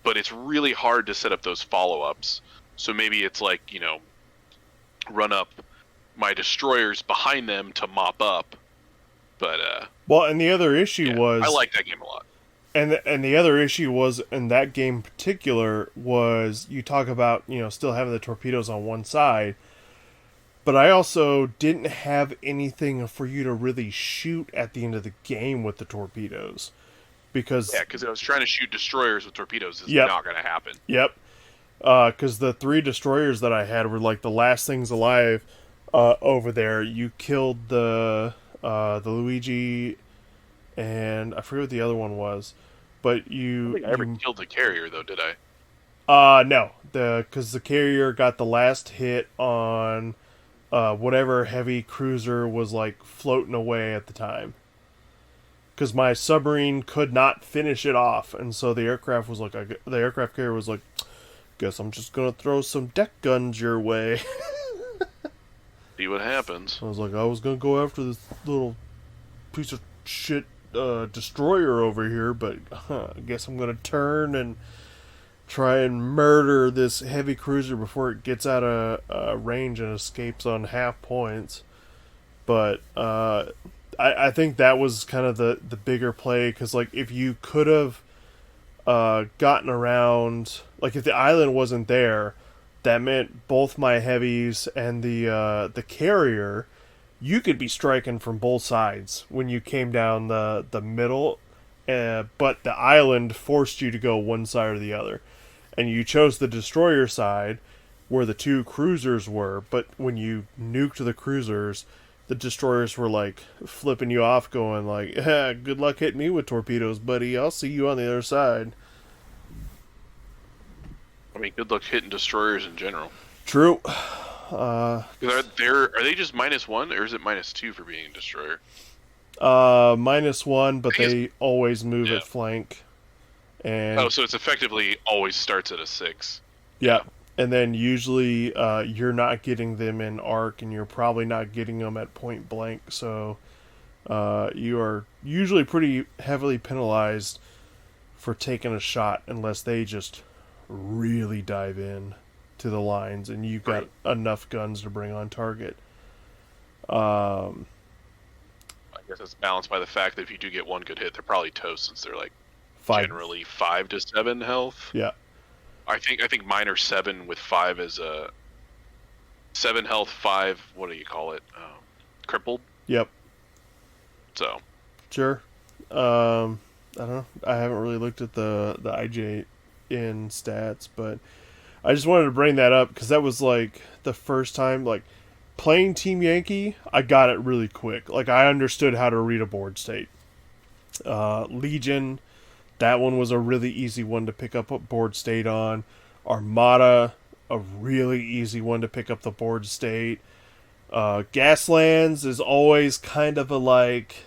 But it's really hard to set up those follow-ups. So maybe it's like run up my destroyers behind them to mop up. But well, and the other issue was, I like that game a lot. And the other issue was in that game in particular was, you talk about still having the torpedoes on one side, But I also didn't have anything for you to really shoot at the end of the game with the torpedoes. Yeah, Because, because I was trying to shoot destroyers with torpedoes. Is yep, not going to happen. yep. Because the 3 destroyers that I had were like the last things alive over there. You killed the Luigi, and I forget what the other one was. But I don't you think I ever you killed the carrier though, did I? no, because the carrier got the last hit on whatever heavy cruiser was like floating away at the time. Because my submarine could not finish it off, and so the aircraft was like, the aircraft carrier was like, "Guess I'm just gonna throw some deck guns your way." See what happens. I was like, I was gonna go after this little piece of shit destroyer over here, but I guess I'm gonna turn and try and murder this heavy cruiser before it gets out of range and escapes on half points. But I think that was kind of the bigger play, because like if you could have gotten around, like if the island wasn't there, that meant both my heavies and the carrier, you could be striking from both sides when you came down the middle, but the island forced you to go one side or the other, and you chose the destroyer side where the 2 cruisers were. But when you nuked the cruisers, the destroyers were like flipping you off, going like, "Good luck hitting me with torpedoes, buddy. I'll see you on the other side." I mean, good luck hitting destroyers in general. True. 'Cause are they just -1 or is it -2 for being a destroyer? -1, but I guess- they always move yeah. at flank. And Oh, so it's effectively always starts at a 6. yeah, and then usually you're not getting them in arc, and you're probably not getting them at point blank. So you are usually pretty heavily penalized for taking a shot unless they just really dive in to the lines and you've got Right. enough guns to bring on target. I guess it's balanced by the fact that if you do get one good hit, they're probably toast since they're like Five. generally 5 to 7 health. Yeah. I think mine are 7 with 5 as a 7 health, 5. What do you call it? Crippled. Yep. So Sure. I don't know. I haven't really looked at the IJ in stats, but I just wanted to bring that up because that was like the first time, like playing Team Yankee, I got it really quick. Like I understood how to read a board state. Legion, that one was a really easy one to pick up a board state on. Armada, a really easy one to pick up the board state. Gaslands is always kind of a like,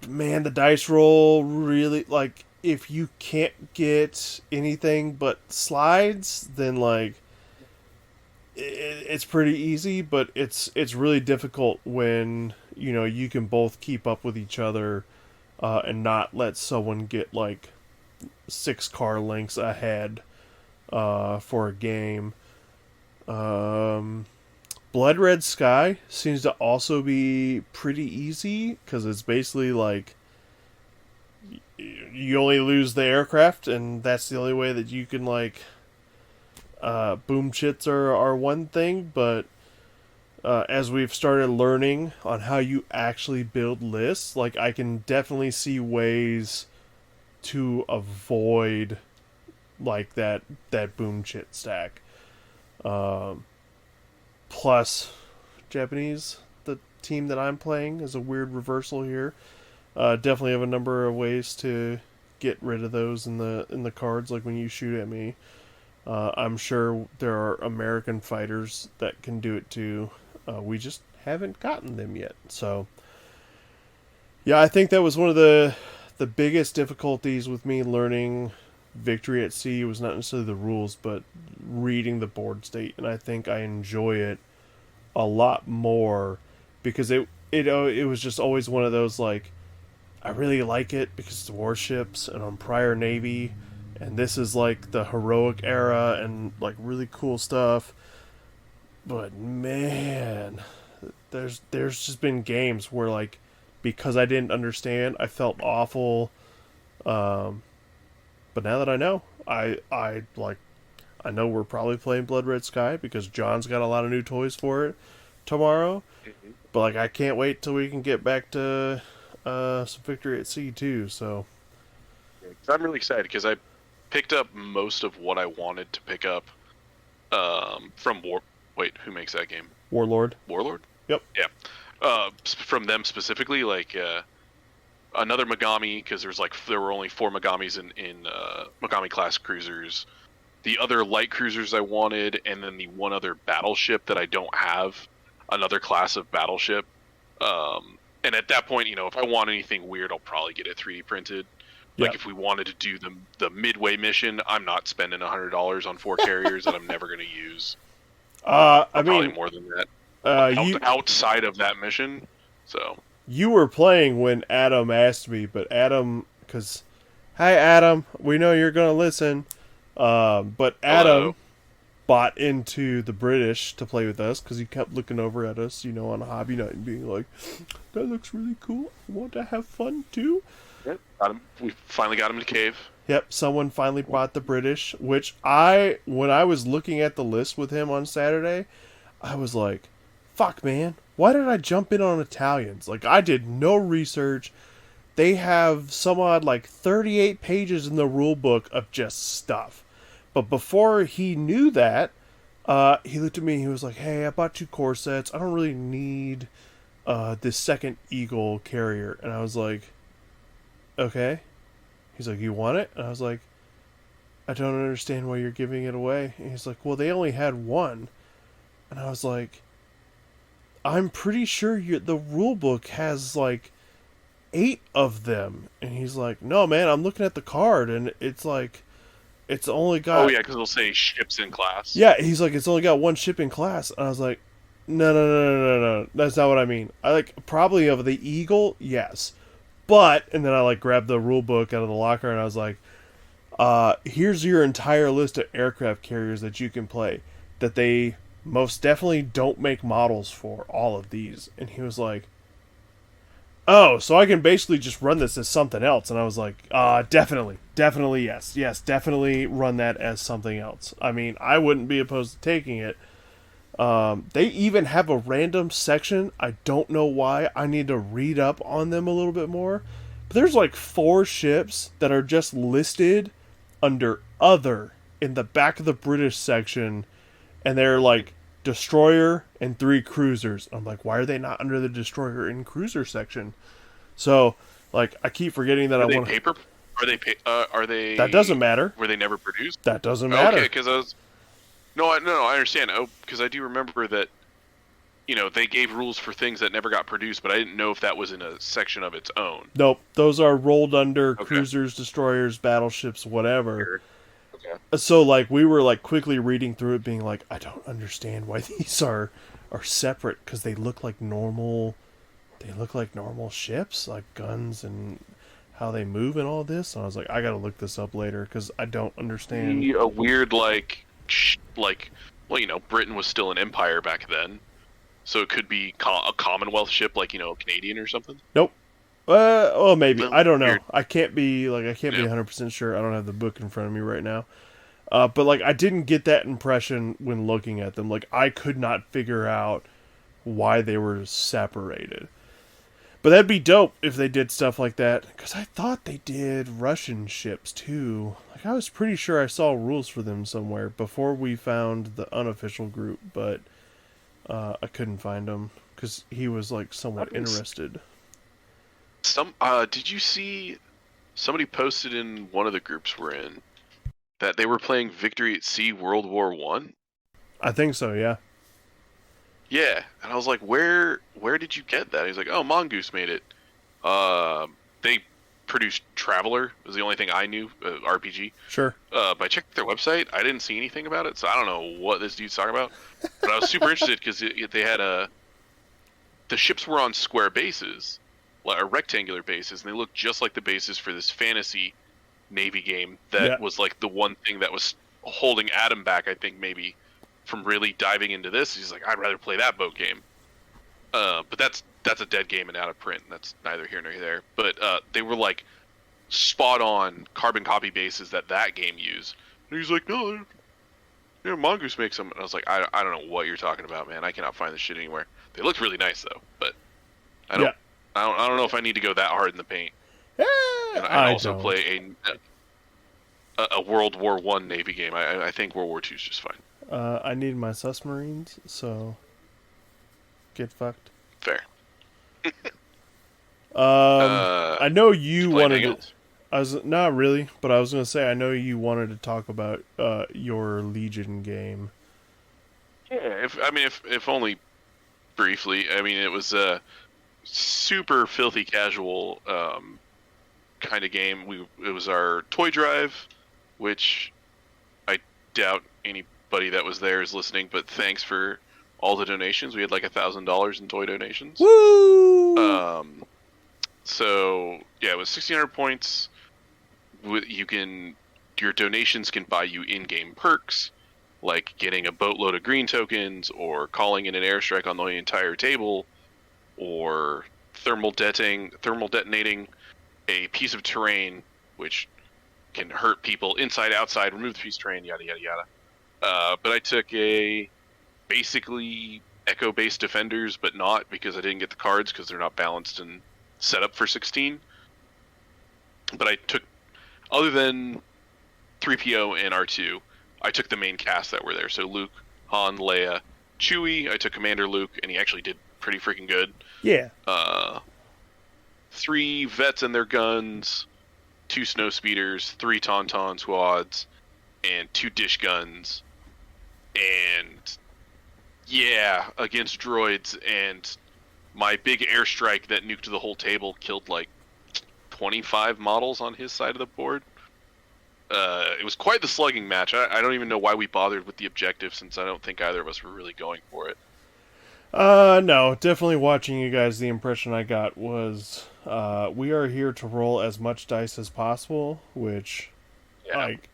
man, the dice roll really, like, if you can't get anything but slides, then like it's pretty easy, but it's really difficult when you can both keep up with each other and not let someone get like 6 car lengths ahead for a game. Blood Red Sky seems to also be pretty easy because it's basically like you only lose the aircraft, and that's the only way that you can like boom chits are one thing, but as we've started learning on how you actually build lists, like I can definitely see ways to avoid like that boom chit stack. Plus Japanese, the team that I'm playing, is a weird reversal here. Definitely have a number of ways to get rid of those in the cards, like when you shoot at me. I'm sure there are American fighters that can do it too. We just haven't gotten them yet. So, yeah, I think that was one of the biggest difficulties with me learning Victory at Sea was not necessarily the rules, but reading the board state, and I think I enjoy it a lot more because it was just always one of those like I really like it because it's warships and on prior Navy, and this is like the heroic era and like really cool stuff. But man, there's just been games where like because I didn't understand, I felt awful. But now that I know, I like I know we're probably playing Blood Red Sky because John's got a lot of new toys for it tomorrow. Mhm. But like, I can't wait till we can get back to some Victory at Sea too. So 'Cause I'm really excited because I picked up most of what I wanted to pick up from War. Wait, who makes that game? Warlord. Warlord? Yep. Yeah. From them specifically, like another Megami, because there were only 4 Megamis in Megami class cruisers. The other light cruisers I wanted, and then the one other battleship that I don't have, another class of battleship. And at that point, if I want anything weird, I'll probably get it 3D printed. Like Yep. if we wanted to do the midway mission, I'm not spending $100 on 4 carriers that I'm never going to use. I Or probably mean, more than that. you Outside of that mission, so you were playing when Adam asked me, but Adam, because hi Adam, we know you're gonna listen. But hello. Adam bought into the British to play with us because he kept looking over at us, on a hobby night and being like, "That looks really cool. I want to have fun too." Yep. Got him. We finally got him to cave. Yep, someone finally bought the British, which when I was looking at the list with him on Saturday, I was like, fuck, man, why did I jump in on Italians? Like, I did no research. They have some odd, like, 38 pages in the rule book of just stuff. But before he knew that, he looked at me and he was like, hey, I bought 2 core sets. I don't really need this second Eagle carrier. And I was like, okay. He's like, you want it? And I was like, I don't understand why you're giving it away. And he's like, well, they only had one. And I was like, I'm pretty sure the rule book has like 8 of them. And he's like, no, man, I'm looking at the card and it's like, it's only Oh got. yeah, because it'll say ships in class. Yeah, he's like, it's only got 1 ship in class. And I was like, no, no, no, no, no, no. That's not what I mean. I like, probably of the Eagle, yes. But, and then I like grabbed the rule book out of the locker and I was like, here's your entire list of aircraft carriers that you can play that they most definitely don't make models for all of these. And he was like, oh, so I can basically just run this as something else. And I was like, definitely, yes, definitely run that as something else. I mean, I wouldn't be opposed to taking it. They even have a random section. I don't know why. I need to read up on them a little bit more. But there's like 4 ships that are just listed under other in the back of the British section, and they're like destroyer and 3 cruisers. I'm like, why are they not under the destroyer and cruiser section? So, like, I keep forgetting that Are I they want. paper? Are they? That doesn't matter. Were they never produced? That doesn't matter. Okay, because I was. No, I understand. Oh, because I do remember that. They gave rules for things that never got produced, but I didn't know if that was in a section of its own. Nope, those are rolled under Okay. cruisers, destroyers, battleships, whatever. Sure. Okay. So like we were like quickly reading through it, being like, I don't understand why these are separate because they look like normal. They look like normal ships, like guns and how they move and all this. And I was like, I gotta look this up later because I don't understand. A weird well, Britain was still an empire back then, so it could be a Commonwealth ship, like a Canadian or something. Nope. Well, maybe Well, I don't know. weird. I can't be Yeah. 100% sure. I don't have the book in front of me right now. But like I didn't get that impression when looking at them. Like I could not figure out why they were separated. But that'd be dope if they did stuff like that. Because I thought they did Russian ships too. Like I was pretty sure I saw rules for them somewhere before we found the unofficial group, but I couldn't find them because he was like somewhat interested. Did you see somebody posted in one of the groups we're in that they were playing Victory at Sea World War One? I think so, yeah. Yeah, and I was like, where did you get that? He's like, oh, Mongoose made it. They produced Traveler, was the only thing I knew, RPG. Sure. But I checked their website, I didn't see anything about it, so I don't know what this dude's talking about. But I was super interested because they had the ships were on square bases, or rectangular bases, and they looked just like the bases for this fantasy Navy game that was like the one thing that was holding Adam back, I think, maybe from really diving into this. He's like, I'd rather play that boat game. But that's a dead game and out of print. That's neither here nor there. But they were like spot on carbon copy bases that game used. And he's like, no, Mongoose makes them. And I was like, I don't know what you're talking about, man. I cannot find this shit anywhere. They looked really nice though, but I Yeah. don't, I don't know if I need to go that hard in the paint Eh, and I also don't. play a World War One Navy game. I think World War Two is just fine. I need my submarines, so get fucked. Fair. I know Did you you play wanted anything to. else? I was not really, but I was gonna say I know you wanted to talk about your Legion game. Yeah. If only briefly. I mean, it was a super filthy casual kind of game. It was our toy drive, which I doubt anybody that was there is listening. But thanks for all the donations. We had like $1,000 in toy donations. Woo! So yeah, it was 1,600 points. You can your donations can buy you in-game perks like getting a boatload of green tokens or calling in an airstrike on the entire table or thermal detonating a piece of terrain which can hurt people inside outside, remove the piece of terrain, yada yada yada. But I took a basically echo based defenders, but not because I didn't get the cards because they're not balanced and set up for 16. But I took, other than 3PO and R2, I took the main cast that were there. So Luke, Han, Leia, Chewie. I took Commander Luke, and he actually did pretty freaking good. Yeah. 3 vets and their guns, 2 snow speeders, 3 tauntaun squads, and 2 dish guns. And yeah, against droids, and my big airstrike that nuked the whole table killed like 25 models on his side of the board. It was quite the slugging match. I don't even know why we bothered with the objective, since I don't think either of us were really going for it. No, definitely watching you guys, the impression I got was we are here to roll as much dice as possible, which, Yeah. like,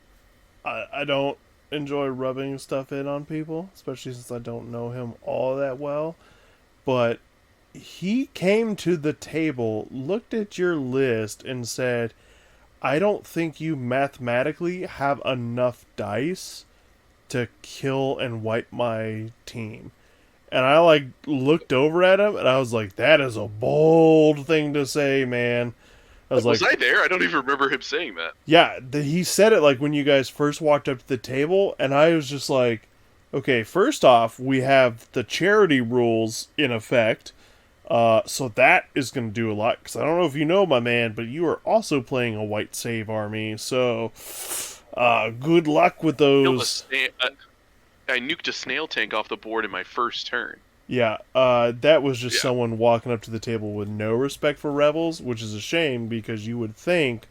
I don't enjoy rubbing stuff in on people, especially since I don't know him all that well. But he came to the table, looked at your list, and said, I don't think you mathematically have enough dice to kill and wipe my team. And I like looked over at him and I was like, that is a bold thing to say, man. I was Was like, I there? I don't even remember him saying that. yeah, he said it like when you guys first walked up to the table, and I was just like, okay, first off, we have the charity rules in effect. So that is going to do a lot, because I don't know if you know, my man, but you are also playing a white save army, so good luck with those. I nuked a snail tank off the board in my first turn. Yeah, that was just Yeah. someone walking up to the table with no respect for rebels, which is a shame, because you would think,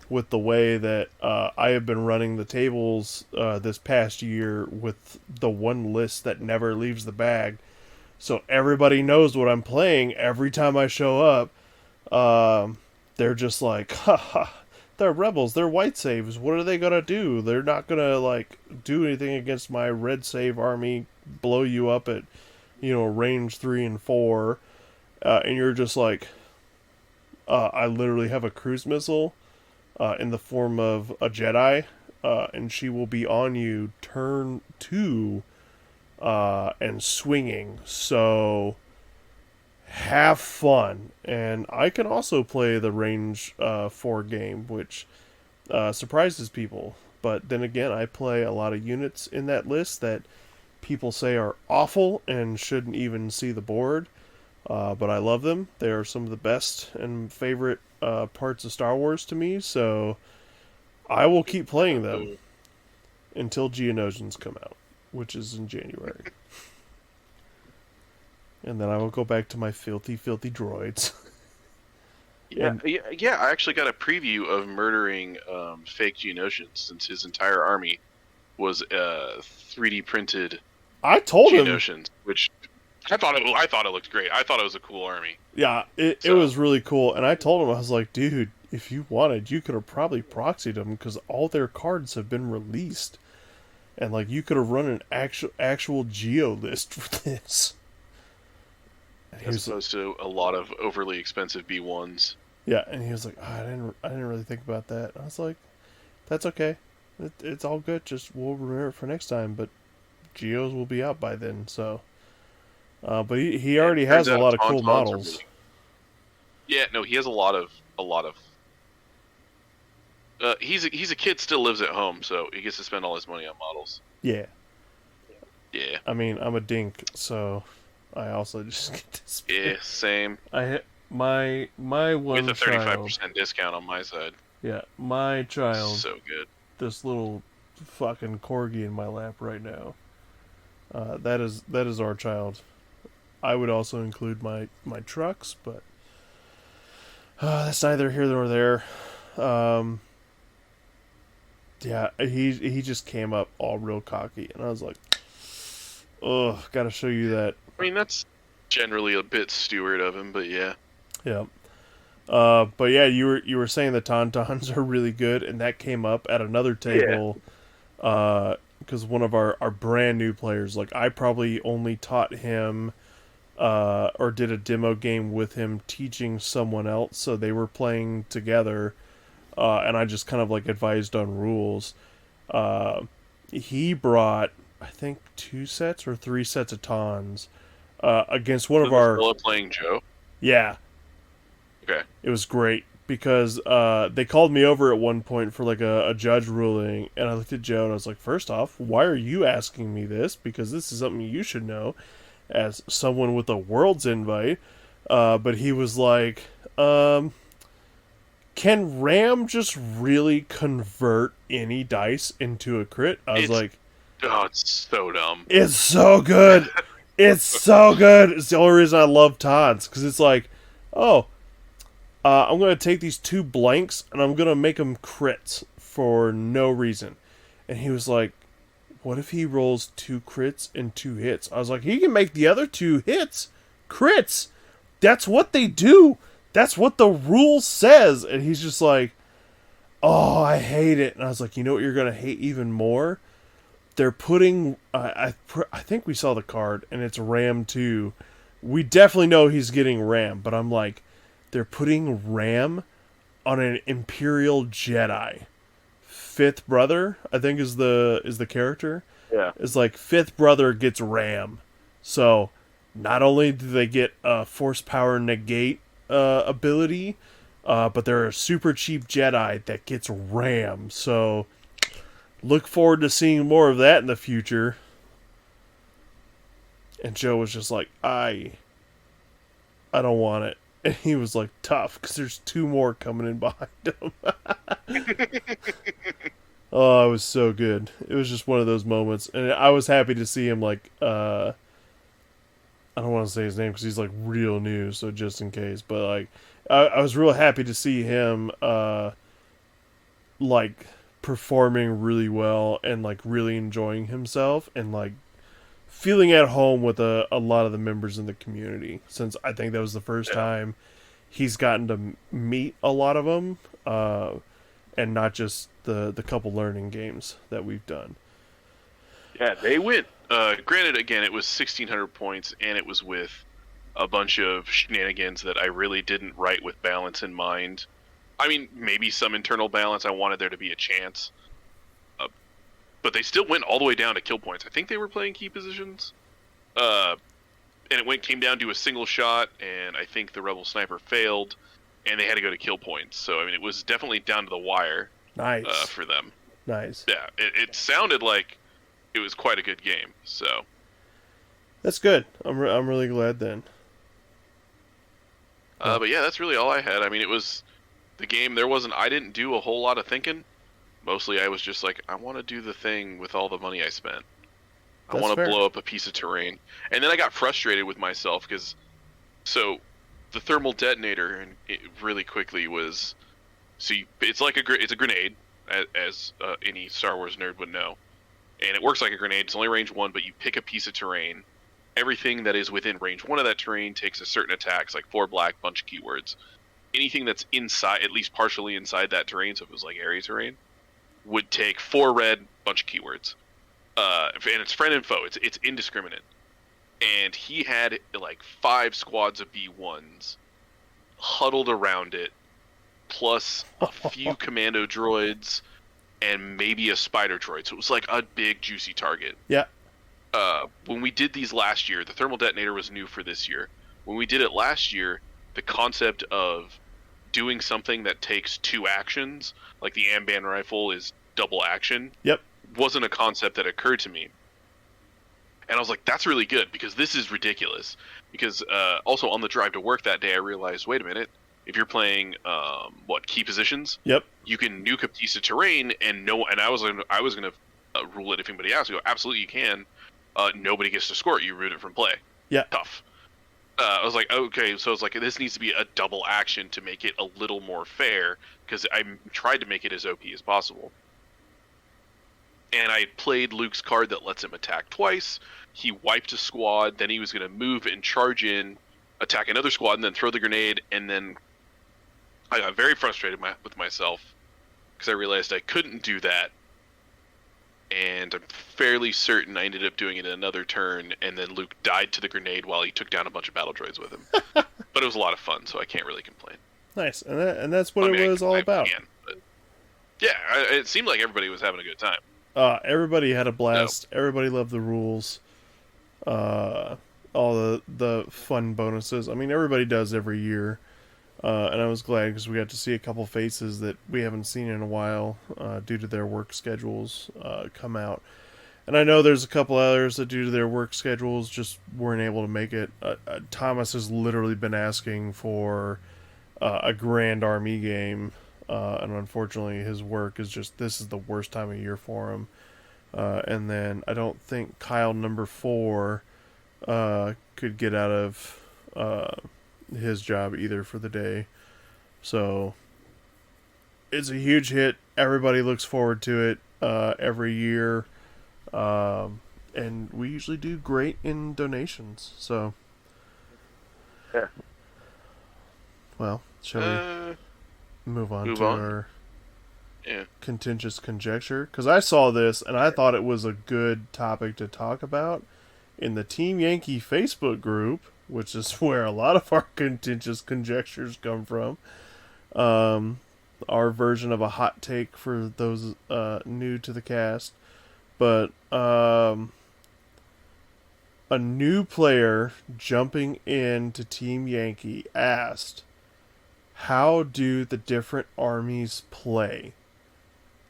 with the way that I have been running the tables this past year with the one list that never leaves the bag, so everybody knows what I'm playing every time I show up. They're just like, haha, they're rebels, they're white saves. What are they gonna do? They're not gonna like do anything against my red save army, blow you up at, range 3 and 4. And you're just like, I literally have a cruise missile in the form of a Jedi, and she will be on you turn 2 and swinging. So have fun. And I can also play the range 4 game, which surprises people. But then again, I play a lot of units in that list that people say are awful and shouldn't even see the board. But I love them. They are some of the best and favorite parts of Star Wars to me. So I will keep playing them until Geonosians come out, which is in January. And then I will go back to my filthy, filthy droids. Yeah. I actually got a preview of murdering fake Geonosians, since his entire army was 3D printed I told him, Geonosians, which I thought it looked great. I thought it was a cool army. yeah, it was really cool. And I told him, I was like, dude, if you wanted, you could have probably proxied them, because all their cards have been released. And like, you could have run an actual Geo list for this. As opposed to a lot of overly expensive B1s. Yeah, and he was like, oh, I didn't really think about that. I was like, that's okay. It's all good. Just we'll remember it for next time. But Geos will be out by then. So, but he And already it turns has a out lot of cool Tauntauns are models. really. Yeah, no, he has a lot of. He's a kid, still lives at home, so he gets to spend all his money on models. Yeah, Yeah, I mean I'm a dink, so I also just get to spend. yeah, same. My With one a thirty-five child. percent discount on my side. Yeah, my child. So good. This little fucking corgi in my lap right now. That is our child. I would also include my trucks, but that's neither here nor there. Um, yeah, he just came up all real cocky, and I was like, "Ugh, gotta show you that." I mean, that's generally a bit steward of him, but yeah. Yeah. But yeah, you were saying the tauntauns are really good, and that came up at another table. Because one of our brand new players, like I probably only taught him, or did a demo game with him teaching someone else, so they were playing together, and I just kind of like advised on rules. He brought, I think, 2 sets or 3 sets of tawns against one So of the our. fella playing Joe. Yeah, Okay. it was great because they called me over at one point for like a judge ruling, and I looked at Joe and I was like, first off, why are you asking me this? Because this is something you should know as someone with a world's invite. But he was like, can Ram just really convert any dice into a crit? I was It's like, it's so dumb. it's so good. It's so good. It's the only reason I love Todd's, because it's like, oh, I'm going to take these 2 blanks and I'm going to make them crits for no reason. And he was like, what if he rolls 2 crits and 2 hits? I was like, he can make the other 2 hits crits. That's what they do. That's what the rule says. And he's just like, oh, I hate it. And I was like, you know what you're going to hate even more? They're putting, I think we saw the card, and it's Ram 2. We definitely know he's getting Ram, but I'm like, they're putting Ram on an Imperial Jedi. Fifth brother, I think is the character. Yeah. It's like fifth brother gets Ram. So not only do they get a force power negate ability, but they're a super cheap Jedi that gets Ram. So look forward to seeing more of that in the future. And Joe was just like, I don't want it. And he was like, tough, because there's 2 more coming in behind him. Oh, it was so good. It was just one of those moments. And I was happy to see him, like, I don't want to say his name because he's, like, real new, so just in case. But, like, I was real happy to see him, like, performing really well and, like, really enjoying himself and, like, feeling at home with a lot of the members in the community, since I think that was the first time he's gotten to meet a lot of them, and not just the couple learning games that we've done. Yeah, they went. Granted, again, it was 1,600 points, and it was with a bunch of shenanigans that I really didn't write with balance in mind. I mean, maybe some internal balance. I wanted there to be a chance. But they still went all the way down to kill points. I think they were playing key positions. And it came down to a single shot, and I think the Rebel Sniper failed, and they had to go to kill points. So, I mean, it was definitely down to the wire. Nice. For them. Nice. Yeah, it sounded like it was quite a good game, so. That's good. I'm really glad then. But yeah, that's really all I had. I mean, it was the game. I didn't do a whole lot of thinking. Mostly I was just like, I want to do the thing with all the money I spent. I want to blow up a piece of terrain. And then I got frustrated with myself because, so, the thermal detonator, and it really quickly was, it's like it's a grenade, as any Star Wars nerd would know. And it works like a grenade. It's only range 1, but you pick a piece of terrain. Everything that is within range 1 of that terrain takes a certain attacks, like 4 black, bunch of keywords. Anything that's inside, at least partially inside that terrain, so if it was like area terrain, would take 4 red, bunch of keywords. And it's friend and foe. It's indiscriminate. And he had like 5 squads of B1s huddled around it, plus a few commando droids, and maybe a spider droid. So it was like a big, juicy target. Yeah. when we did these last year, the thermal detonator was new for this year. When we did it last year, the concept of doing something that takes 2 actions, like the Amban rifle is double action, Yep. wasn't a concept that occurred to me. And I was like, that's really good because this is ridiculous. Because also on the drive to work that day, I realized, wait a minute, if you're playing key positions, Yep. you can nuke a piece of terrain, and I was gonna rule it if anybody asked. I go, absolutely you can. Nobody gets to score it. You root it from play. Yeah. Tough. I was like, okay, so it's like this needs to be a double action to make it a little more fair because I tried to make it as OP as possible. And I played Luke's card that lets him attack twice. He wiped a squad, then he was going to move and charge in, attack another squad, and then throw the grenade. And then I got very frustrated with myself because I realized I couldn't do that. And I'm fairly certain I ended up doing it in another turn, and then Luke died to the grenade while he took down a bunch of battle droids with him. But it was a lot of fun, so I can't really complain. Nice, and that's what it was all about. Yeah, it seemed like everybody was having a good time. Everybody had a blast. No. Everybody loved the rules. All the fun bonuses. I mean, everybody does every year. And I was glad because we got to see a couple faces that we haven't seen in a while due to their work schedules come out. And I know there's a couple others that due to their work schedules just weren't able to make it. Thomas has literally been asking for a Grand Army game. And unfortunately his work is just, this is the worst time of year for him. And then I don't think Kyle number 4 could get out of his job either for the day. So it's a huge hit. Everybody looks forward to it every year. And we usually do great in donations. So yeah. Well, shall we move on to our contentious conjecture? Because I saw this and I thought it was a good topic to talk about in the Team Yankee Facebook group, which is where a lot of our contentious conjectures come from. Our version of a hot take for those new to the cast. But a new player jumping into Team Yankee asked, how do the different armies play?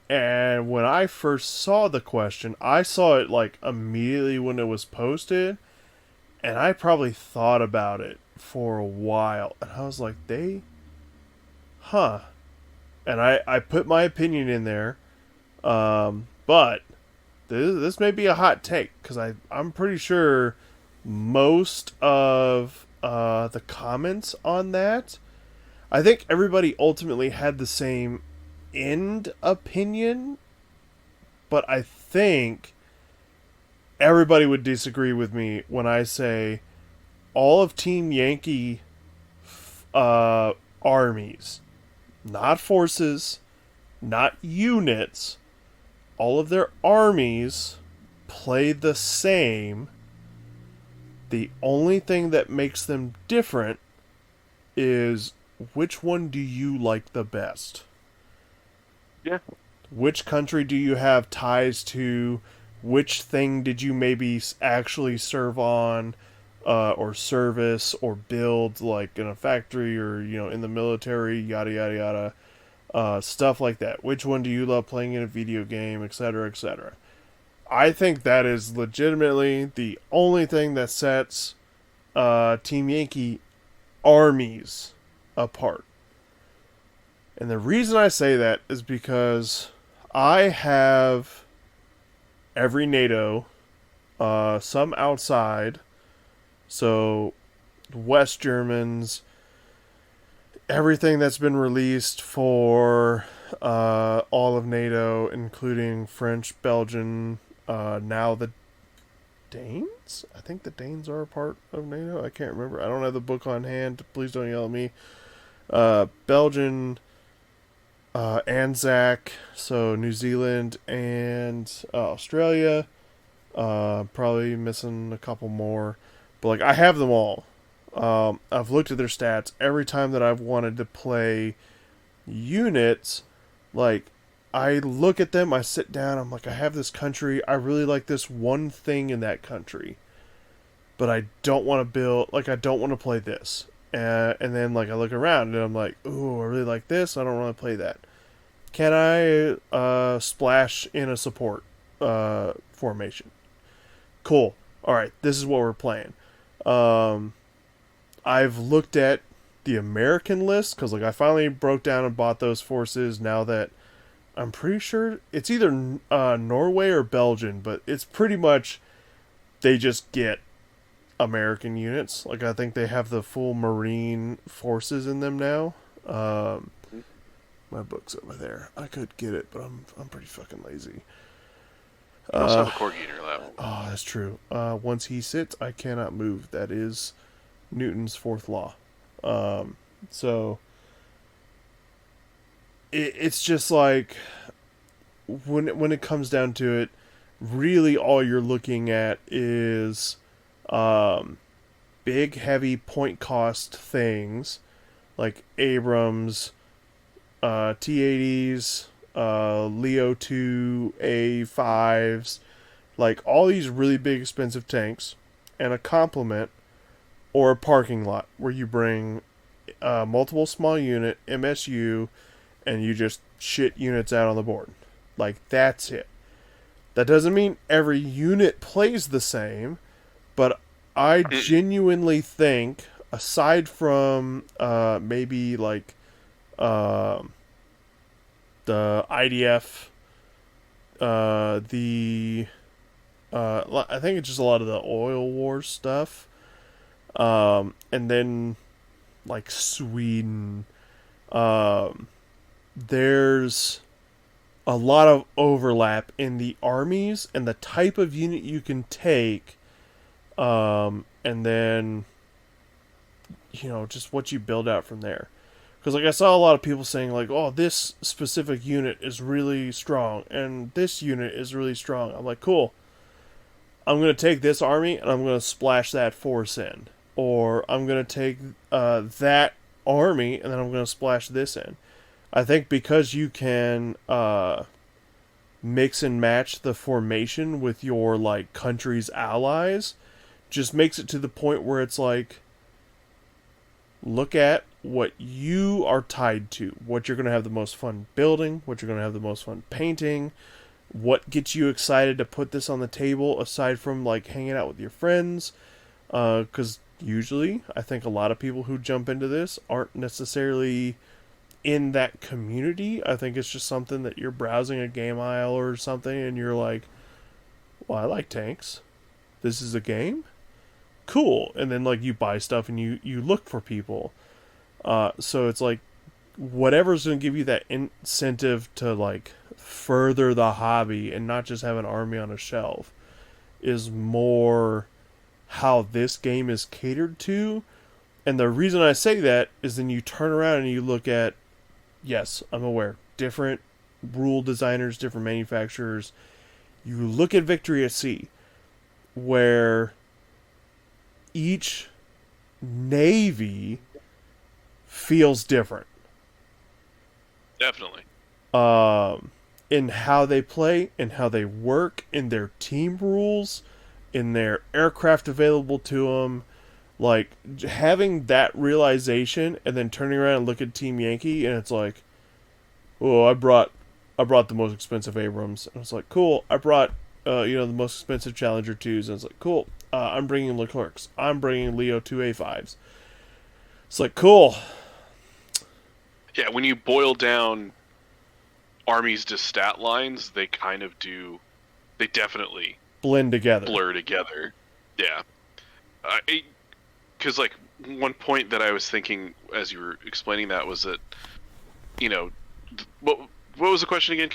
And when I first saw the question, I saw it like immediately when it was posted. And I probably thought about it for a while. And I was like, And I put my opinion in there. But this may be a hot take. Because I'm pretty sure most of the comments on that, I think everybody ultimately had the same end opinion. But I think everybody would disagree with me when I say all of Team Yankee armies, not forces, not units, all of their armies play the same. The only thing that makes them different is which one do you like the best? Yeah. Which country do you have ties to? Which thing did you maybe actually serve on, or service, or build, like in a factory, or in the military, yada yada yada, stuff like that. Which one do you love playing in a video game, etc., etc. I think that is legitimately the only thing that sets Team Yankee armies apart. And the reason I say that is because I have every NATO, some outside, so West Germans, everything that's been released for all of NATO, including French, Belgian, now the Danes? I think the Danes are a part of NATO. I can't remember. I don't have the book on hand. Please don't yell at me. Belgian, Anzac, so New Zealand and Australia. Probably missing a couple more, but like I have them all. I've looked at their stats every time that I've wanted to play units. Like I look at them, I sit down, I'm like, I have this country, I really like this one thing in that country, but I don't want to build, like, I don't want to play this. And then, like, I look around and I'm like, ooh, I really like this, I don't want to play that. Can I splash in a support formation? Cool. All right, this is what we're playing. Um, I've looked at the American list because, like, I finally broke down and bought those forces. Now that I'm pretty sure it's either Norway or Belgian, but it's pretty much they just get American units. Like, I think they have the full Marine forces in them now. My book's over there. I could get it, but I'm pretty fucking lazy. You also have a corgi in your lap. Oh, that's true. Once he sits, I cannot move. That is Newton's fourth law. So it's just like when it comes down to it, really all you're looking at is big, heavy point cost things like Abrams, T-80s, Leo 2, A5s, like all these really big expensive tanks, and a complement or a parking lot where you bring multiple small unit MSU and you just shit units out on the board. Like, that's it. That doesn't mean every unit plays the same, but I genuinely think, aside from maybe like the IDF, I think it's just a lot of the oil war stuff, and then like Sweden, there's a lot of overlap in the armies and the type of unit you can take, and then just what you build out from there. Because, like, I saw a lot of people saying, like, oh, this specific unit is really strong, and this unit is really strong. I'm like, cool. I'm going to take this army, and I'm going to splash that force in. Or I'm going to take that army, and then I'm going to splash this in. I think because you can mix and match the formation with your, like, country's allies, just makes it to the point where it's like, look at what you are tied to, what you're going to have the most fun building, what you're going to have the most fun painting, what gets you excited to put this on the table aside from like hanging out with your friends, because usually I think a lot of people who jump into this aren't necessarily in that community. I think it's just something that you're browsing a game aisle or something and you're like, well, I like tanks, this is a game, cool. And then like you buy stuff and you look for people. So it's like whatever's going to give you that incentive to like further the hobby and not just have an army on a shelf is more how this game is catered to. And the reason I say that is then you turn around and you look at, yes, I'm aware, different rule designers, different manufacturers. You look at Victory at Sea, where each navy feels different. Definitely. In how they play, in how they work, in their team rules, in their aircraft available to them. Like, having that realization and then turning around and look at Team Yankee and it's like, oh, I brought the most expensive Abrams. And it's like, cool, I brought the most expensive Challenger 2s. And it's like, cool, I'm bringing Leclercs. I'm bringing Leo 2A5s. It's like, cool. Yeah, when you boil down armies to stat lines, they kind of do. They definitely blend together. Blur together. Yeah. Because, like, one point that I was thinking as you were explaining that was that, what was the question again?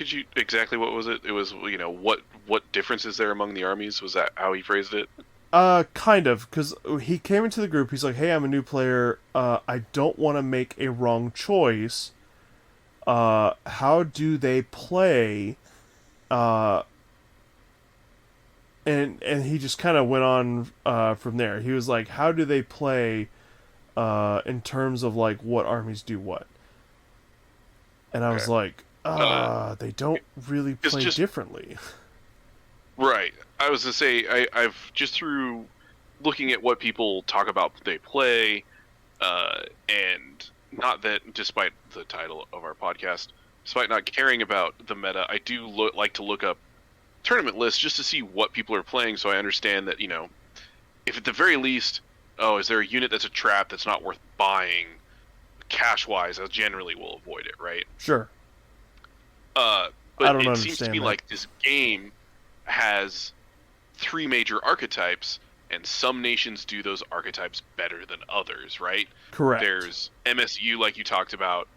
What was it? It was, what difference is there among the armies? Was that how he phrased it? Kind of, because he came into the group, he's like, hey, I'm a new player, I don't want to make a wrong choice, how do they play, and he just kind of went on, from there. He was like, how do they play, in terms of, like, what armies do what? And I was like, They don't really It's play just differently. right. I was gonna say I've just through looking at what people talk about they play, and not that despite the title of our podcast, despite not caring about the meta, I do like to look up tournament lists just to see what people are playing, so I understand that if at the very least, oh, is there a unit that's a trap that's not worth buying cash wise? I generally will avoid it, right? Sure. Uh, I but don't it seems to me understand that. like this game has three major archetypes, and some nations do those archetypes better than others, right? Correct. There's MSU, like you talked about.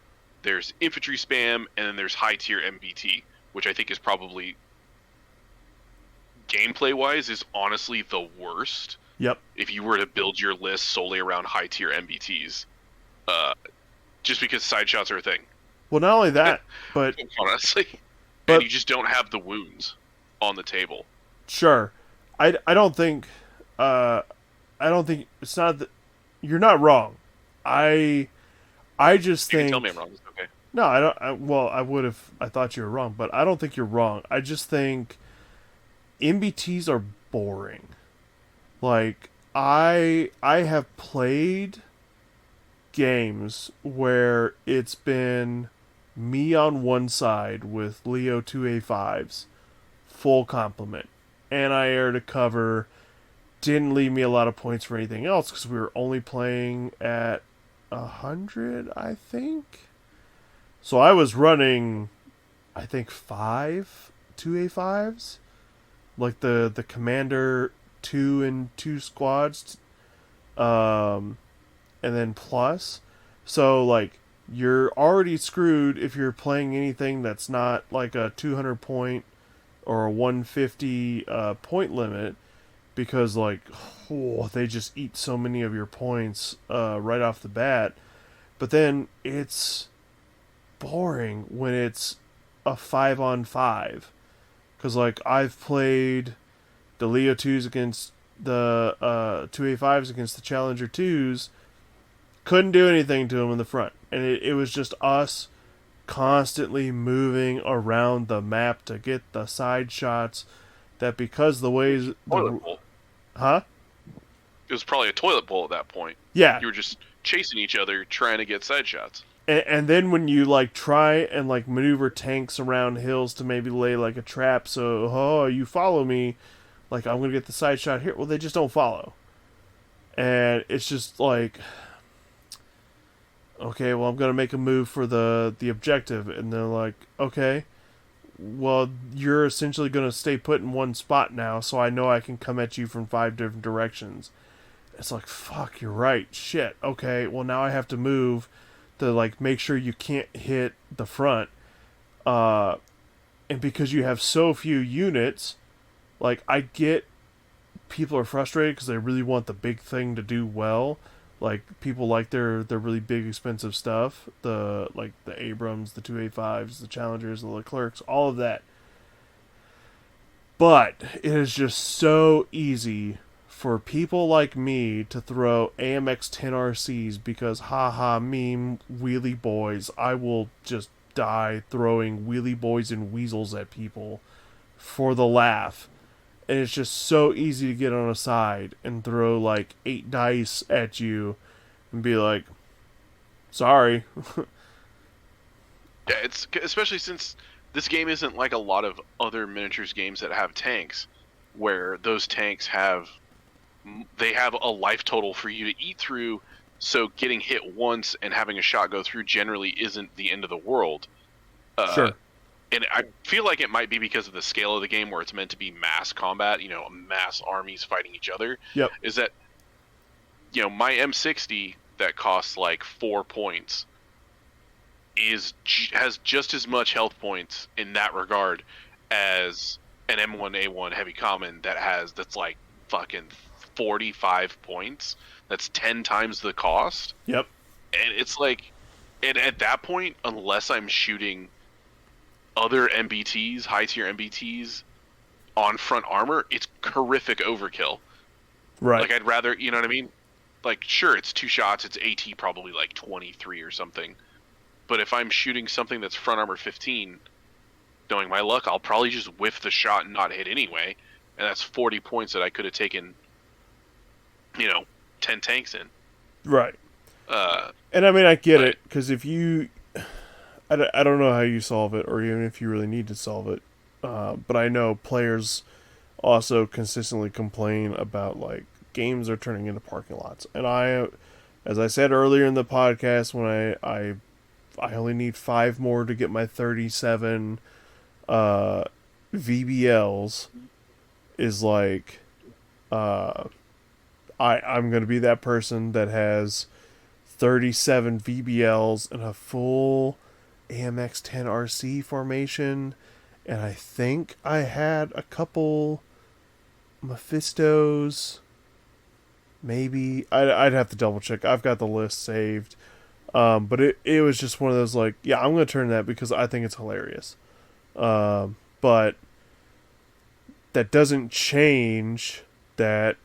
There's infantry spam, and then there's high tier MBT, which I think is probably gameplay wise is honestly the worst. Yep. If you were to build your list solely around high tier MBTs, uh, just because side shots are a thing, Well, not only that, but honestly, and but you just don't have the wounds on the table. sure. I don't think I don't think it's not that you're not wrong. I I just You can tell me think I'm wrong. It's okay. no, I don't. Well, I would if I thought you were wrong, but I don't think you're wrong. I just think MBTs are boring. Like I have played games where it's been me on one side with Leo 2A5s, full complement, anti-air to cover, didn't leave me a lot of points for anything else because we were only playing at 100, I think. So I was running, I think, 2A5s, like the commander 2 and 2 squads, um, and then plus. So like you're already screwed if you're playing anything that's not like a 200 point or a 150 point limit because like they just eat so many of your points right off the bat. But then it's boring when it's a 5-on-5 because like I've played the Leo 2s against the 2A5s against the Challenger 2s, couldn't do anything to them in the front. And it was just us constantly moving around the map to get the side shots that because the ways Toilet the bowl. huh It was probably a toilet bowl at that point. yeah You were just chasing each other, trying to get side shots. and then when you like try and like maneuver tanks around hills to maybe lay like a trap so you follow me, like I'm gonna get the side shot here, well they just don't follow, and it's just like okay, well I'm gonna make a move for the objective, and they're like, okay, well you're essentially gonna stay put in one spot now, so I know I can come at you from 5 different directions. It's like fuck, you're right, shit. Okay, well now I have to move to like make sure you can't hit the front, uh, and because you have so few units, like I get people are frustrated because they really want the big thing to do well. Like people like their really big expensive stuff, the like the Abrams, the 2A5s, the Challengers, the Leclercs, all of that. But it is just so easy for people like me to throw AMX 10RCs because haha meme wheelie boys. I will just die throwing wheelie boys and weasels at people for the laugh. And it's just so easy to get on a side and throw like 8 dice at you and be like, sorry. Yeah, it's especially since this game isn't like a lot of other miniatures games that have tanks, where those tanks have a life total for you to eat through. So getting hit once and having a shot go through generally isn't the end of the world. Sure. And I feel like it might be because of the scale of the game, where it's meant to be mass combat, mass armies fighting each other. Yep. Is that my M60 that costs like 4 points has just as much health points in that regard as an M1A1 heavy common that's like fucking 45 points. That's 10 times the cost. Yep. And it's like, and at that point, unless I'm shooting other MBTs, high tier MBTs on front armor, it's horrific overkill. Right. Like I'd rather, you know what I mean? Like sure, it's 2 shots, it's AT probably like 23 or something. But if I'm shooting something that's front armor 15, knowing my luck, I'll probably just whiff the shot and not hit anyway. And that's 40 points that I could have taken, 10 tanks in. Right. Uh, And I mean, I get it, because if you... I don't know how you solve it, or even if you really need to solve it. But I know players also consistently complain about, like, games are turning into parking lots. And as I said earlier in the podcast, when I only need 5 more to get my 37 VBLs, is like, I'm going to be that person that has 37 VBLs and a full AMX 10 RC formation, and I think I had a couple Mephistos. Maybe I'd have to double check. I've got the list saved, but it was just one of those, like, yeah, I'm gonna turn that because I think it's hilarious. But that doesn't change that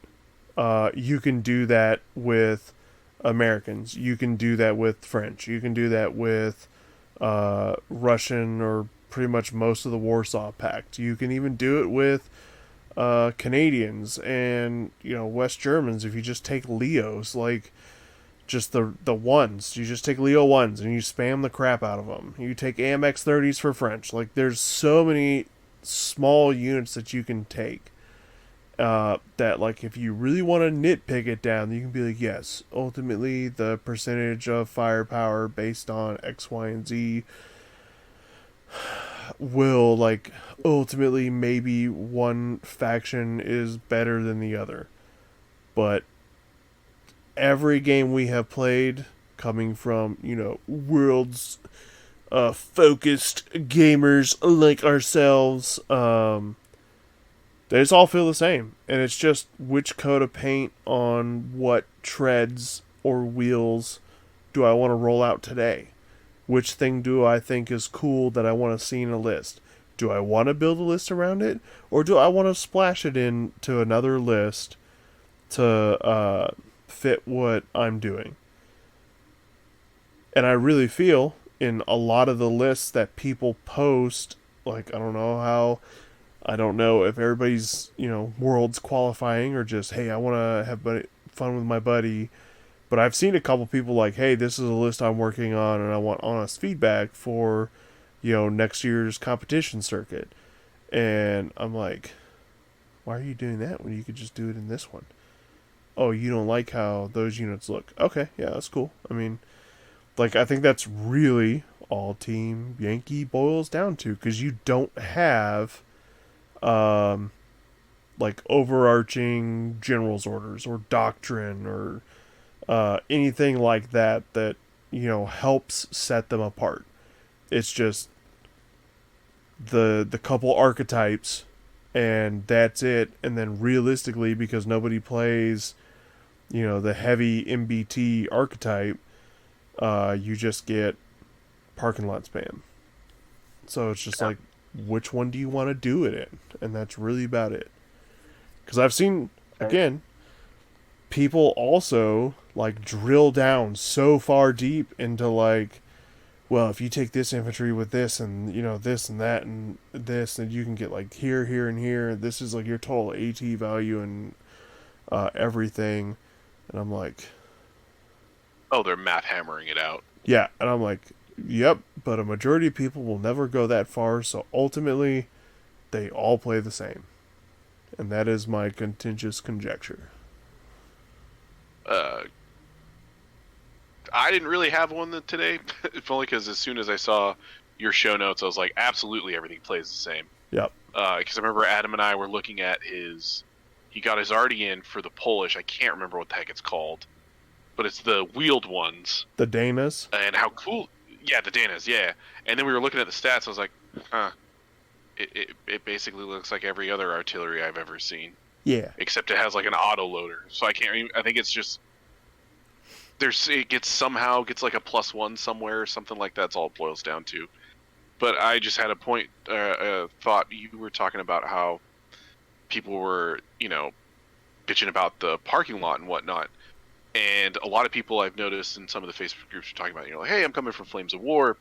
you can do that with Americans. You can do that with French. You can do that with Russian, or pretty much most of the Warsaw Pact. You can even do it with Canadians and West Germans. If you just take Leos, like just the ones, you just take Leo ones and you spam the crap out of them. You take AMX 30s for French. Like, there's so many small units that you can take. That, like, if you really want to nitpick it down, you can be like, yes, ultimately the percentage of firepower based on X, Y, and Z will, like, ultimately maybe one faction is better than the other. But every game we have played, coming from, world's focused gamers like ourselves, they just all feel the same. And it's just which coat of paint on what treads or wheels do I want to roll out today? Which thing do I think is cool that I want to see in a list? Do I want to build a list around it? Or do I want to splash it into another list to fit what I'm doing? And I really feel in a lot of the lists that people post, like, I don't know if everybody's, world's qualifying or just, hey, I want to have fun with my buddy. But I've seen a couple people like, hey, this is a list I'm working on and I want honest feedback for, next year's competition circuit. And I'm like, why are you doing that when you could just do it in this one? Oh, you don't like how those units look. Okay, yeah, that's cool. I mean, like, I think that's really all Team Yankee boils down to, because you don't have like overarching general's orders or doctrine or anything like that helps set them apart. It's just the couple archetypes, and that's it. And then realistically, because nobody plays the heavy MBT archetype, you just get parking lot spam. So it's just like, which one do you want to do it in? And that's really about it. Because I've seen, again, people also, like, drill down so far deep into, like, well, if you take this infantry with this and, this and that and this, then you can get, like, here, and here. This is, like, your total AT value and everything. And I'm like... Oh, they're math hammering it out. Yeah, and I'm like, yep, but a majority of people will never go that far, so ultimately, they all play the same. And that is my contentious conjecture. I didn't really have one today, if only because as soon as I saw your show notes, I was like, absolutely everything plays the same. Yep. Because I remember Adam and I were looking at he got his already in for the Polish, I can't remember what the heck it's called, but it's the wheeled ones. The Danas? And how cool, yeah, the Danas, yeah. And then we were looking at the stats, I was like, huh. It basically looks like every other artillery I've ever seen. Yeah. Except it has like an auto loader. So I think it's just it somehow gets like a +1 somewhere or something like that. That's all it boils down to. But I just had a thought. You were talking about how people were, bitching about the parking lot and whatnot. And a lot of people I've noticed in some of the Facebook groups are talking about, like, hey, I'm coming from Flames of War.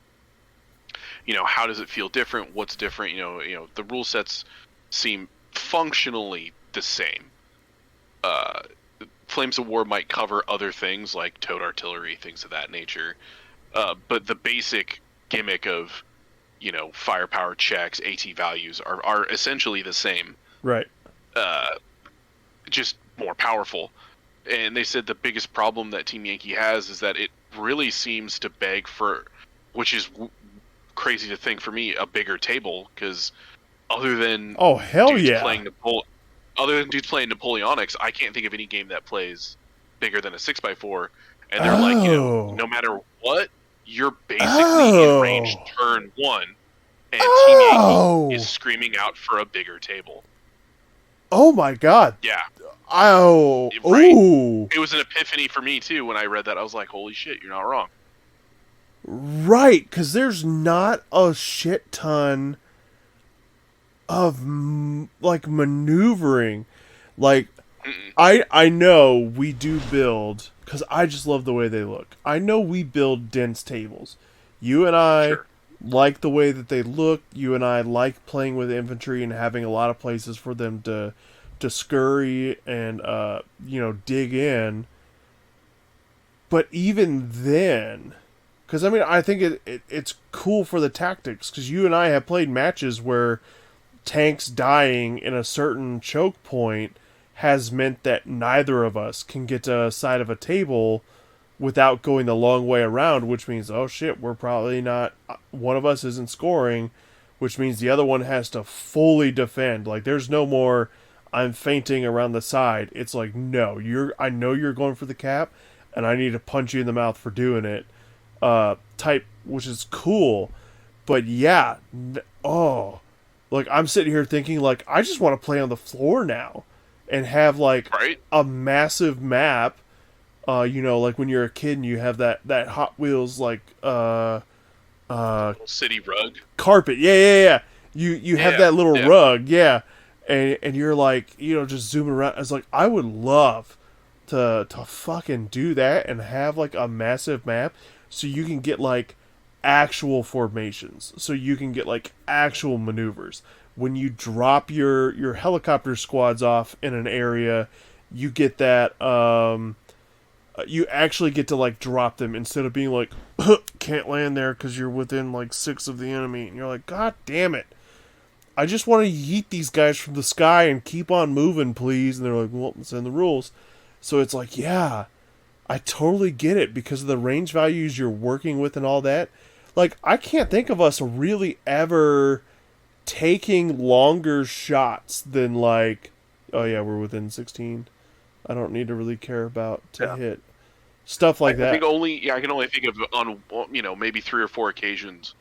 How does it feel different? What's different? The rule sets seem functionally the same. Flames of War might cover other things like towed artillery, things of that nature. But the basic gimmick of, firepower checks, AT values are essentially the same. Right. Just more powerful. And they said the biggest problem that Team Yankee has is that it really seems to beg for, which is crazy to think for me, a bigger table, because other than dudes playing Napoleonics, I can't think of any game that plays bigger than a 6x4. And they're like, no matter what, you're basically in range turn 1, and Team Yankee is screaming out for a bigger table. Oh my god. Yeah. Oh. Right. Ooh. It was an epiphany for me too when I read that. I was like, holy shit, you're not wrong. Right, because there's not a shit ton of maneuvering. Like, I know we do build, because I just love the way they look. I know we build dense tables. You and I like the way that they look. You and I like playing with infantry and having a lot of places for them to scurry and dig in. But even then, because I mean, I think it's cool for the tactics, because you and I have played matches where tanks dying in a certain choke point has meant that neither of us can get to a side of a table without going the long way around, which means, oh shit, we're probably not, one of us isn't scoring, which means the other one has to fully defend. Like, there's no more, I'm feinting around the side. It's like, no, I know you're going for the cap, and I need to punch you in the mouth for doing it. Type, which is cool. But yeah, like, I'm sitting here thinking, like, I just want to play on the floor now and have, like, a massive map. Like when you're a kid and you have that Hot Wheels, like, city rug carpet. Yeah. You have that little rug. Yeah. And you're like, just zooming around. It's like, I would love to fucking do that and have, like, a massive map so you can get, like, actual formations, so you can get, like, actual maneuvers. When you drop your helicopter squads off in an area, you get that you actually get to, like, drop them instead of being like, can't land there because you're within, like, 6 of the enemy, and you're like, god damn it, I just want to yeet these guys from the sky and keep on moving, please. And they're like, well, it's in the rules. So it's like, yeah, I totally get it because of the range values you're working with and all that. Like, I can't think of us really ever taking longer shots than, like, oh yeah, we're within 16. I don't need to really care about to hit. Stuff like that. I can only think of on, maybe 3 or 4 occasions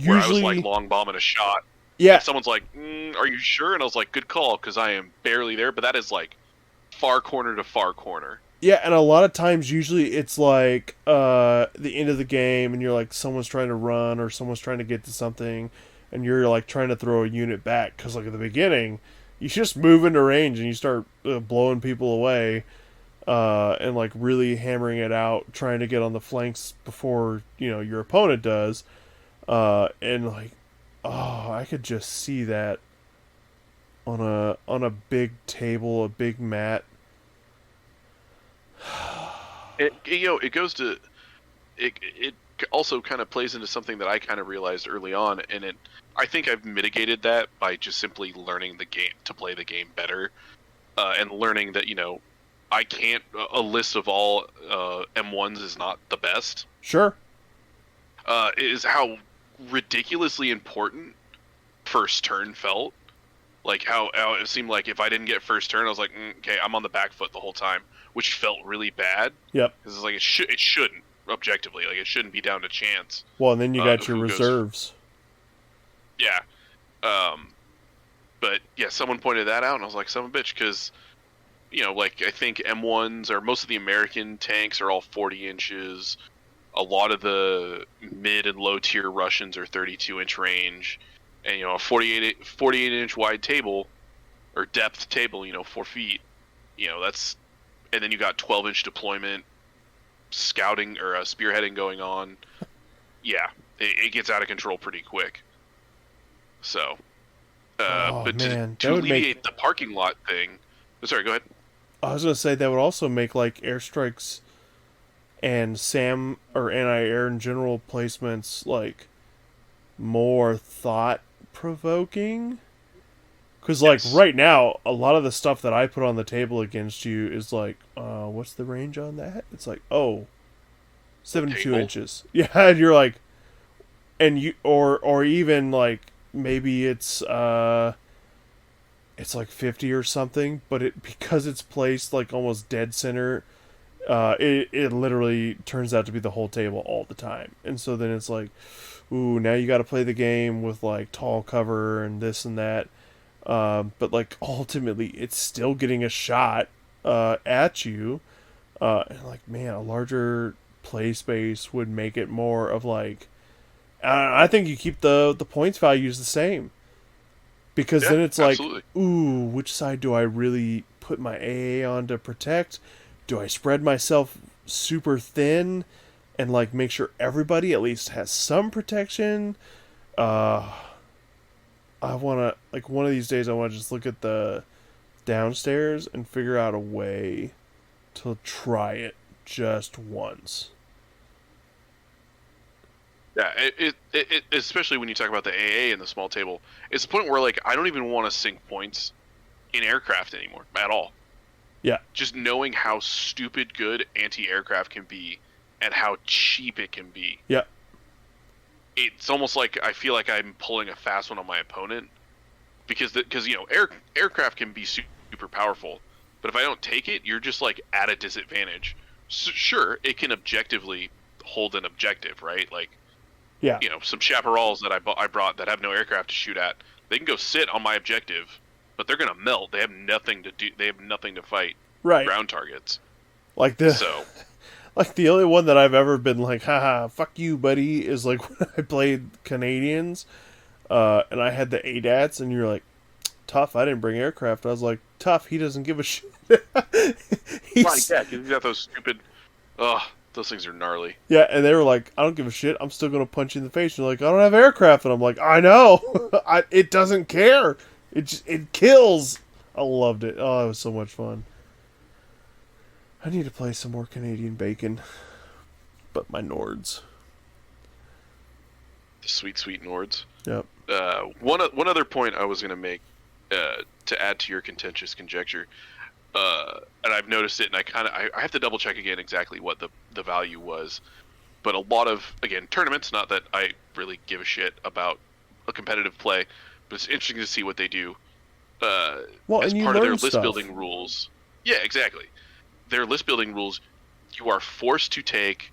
where I was, like, long bombing a shot. Yeah. And someone's like, are you sure? And I was like, good call, because I am barely there. But that is, like, far corner to far corner. Yeah, and a lot of times, usually it's like the end of the game, and you're like, someone's trying to run or someone's trying to get to something, and you're like trying to throw a unit back because, like, at the beginning, you just move into range and you start blowing people away, and, like, really hammering it out, trying to get on the flanks before your opponent does, and, like, oh, I could just see that on a big table, a big mat. It goes to it also kind of plays into something that I kind of realized early on, and I think I've mitigated that by just simply learning the game to play the game better, and learning that I can't, a list of all M1s is not the best. Sure. Is how ridiculously important first turn felt. Like how it seemed like if I didn't get first turn, I was like, okay, I'm on the back foot the whole time, which felt really bad. Yep. Because it's like it shouldn't, objectively, like, it shouldn't be down to chance. Well, and then you got your reserves. Yeah. But yeah, someone pointed that out, and I was like, son of a bitch, because like, I think M1s or most of the American tanks are all 40 inches. A lot of the mid and low tier Russians are 32-inch range. And, a 48-inch wide table, or depth table, 4 feet, that's, and then you got 12-inch deployment, scouting or spearheading going on, yeah, it gets out of control pretty quick. So, Oh but to man, to alleviate the parking lot thing, sorry, go ahead. I was gonna say that would also make like airstrikes and SAM or anti-air in general placements like more thought provoking. Because like Yes. right now, a lot of the stuff that I put on the table against you is like, what's the range on that? It's like, oh, The 72 table. inches. Yeah, and you're like, and you or even like maybe it's like 50 or something, but it because it's placed like almost dead center, it literally turns out to be the whole table all the time. And so then it's like, ooh, now you got to play the game with like tall cover and this and that. But like ultimately, it's still getting a shot at you. And like, man, a larger play space would make it more of like. I think you keep the points values the same because Yeah, then it's like, absolutely. ooh, which side do I really put my AA on to protect? Do I spread myself super thin and like make sure everybody at least has some protection? Uh, I want to like one of these days I want to just look at the downstairs and figure out a way to try it just once. Yeah, especially when you talk about the AA and the small table, it's the point where like I don't even want to sink points in aircraft anymore at all. Yeah. Just knowing how stupid good anti-aircraft can be and how cheap it can be. Yeah. It's almost like I feel like I'm pulling a fast one on my opponent because aircraft can be super powerful, but if I don't take it, you're just like at a disadvantage. Sure, it can objectively hold an objective, right? Like Yeah. some chaparrals that I brought that have no aircraft to shoot at, they can go sit on my objective, but they're gonna melt. They have nothing to do. They have nothing to fight Right. ground targets. Like the So like the only one that I've ever been like, haha, fuck you, buddy, is like when I played Canadians, and I had the ADATs, and you're like, tough, I didn't bring aircraft. I was like, tough, he doesn't give a shit. like He's yeah, you got those stupid. Ugh, those things are gnarly. Yeah, and they were like, I don't give a shit. I'm still gonna punch you in the face. And you're like, I don't have aircraft, and I'm like, I know. It doesn't care. It kills. I loved it. Oh, it was so much fun. I need to play some more Canadian Bacon, but my Nords. The sweet, sweet Nords. Yep. One other point I was gonna make to add to your contentious conjecture, and I've noticed it, and I have to double check again exactly what the value was. But a lot of, again, tournaments, not that I really give a shit about a competitive play, but it's interesting to see what they do Well, as and you part of their learn list stuff. building rules. Yeah, exactly. Their list building rules, you are forced to take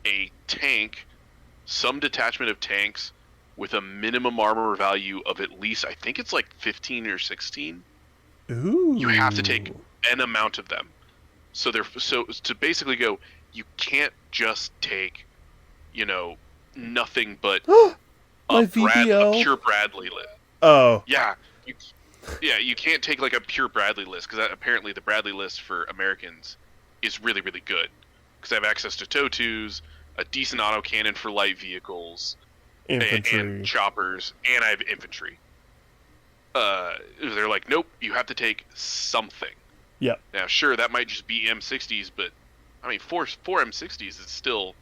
a tank, some detachment of tanks, with a minimum armor value of at least, I think it's like 15 or 16. Ooh. You have to take an amount of them. So to basically go, you can't just take, nothing but My a VBL. pure Bradley list. Oh. Yeah, you can't take like a pure Bradley list because apparently the Bradley list for Americans is really really good because I have access to TOW2s, a decent autocannon for light vehicles, Infantry. and choppers, and I have infantry. They're like, nope, you have to take something. Yep. Now, sure, that might just be M60s, but I mean, four M60s is still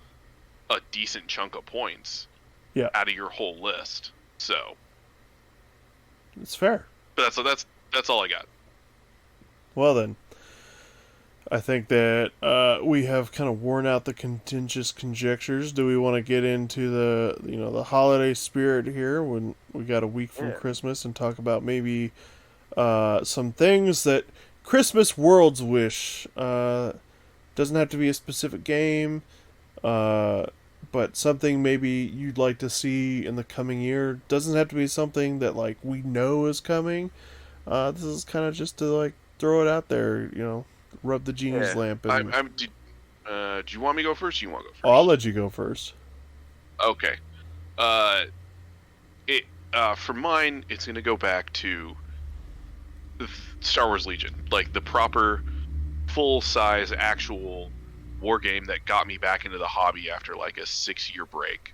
a decent chunk of points. Yeah. Out of your whole list. So It's fair. but that's all I got. Well then, I think that we have kind of worn out the contentious conjectures. Do we want to get into the holiday spirit here when we got a week from Christmas and talk about maybe some things that Christmas worlds wish? Doesn't have to be a specific game, but something maybe you'd like to see in the coming year. Doesn't have to be something that like we know is coming. This is kind of just to like throw it out there, rub the genie's lamp. And Do you want me to go first? Or you want to go first? I'll let you go first. Okay. For mine, it's gonna go back to Star Wars Legion, like the proper, full-size, actual war game that got me back into the hobby after like a 6-year break.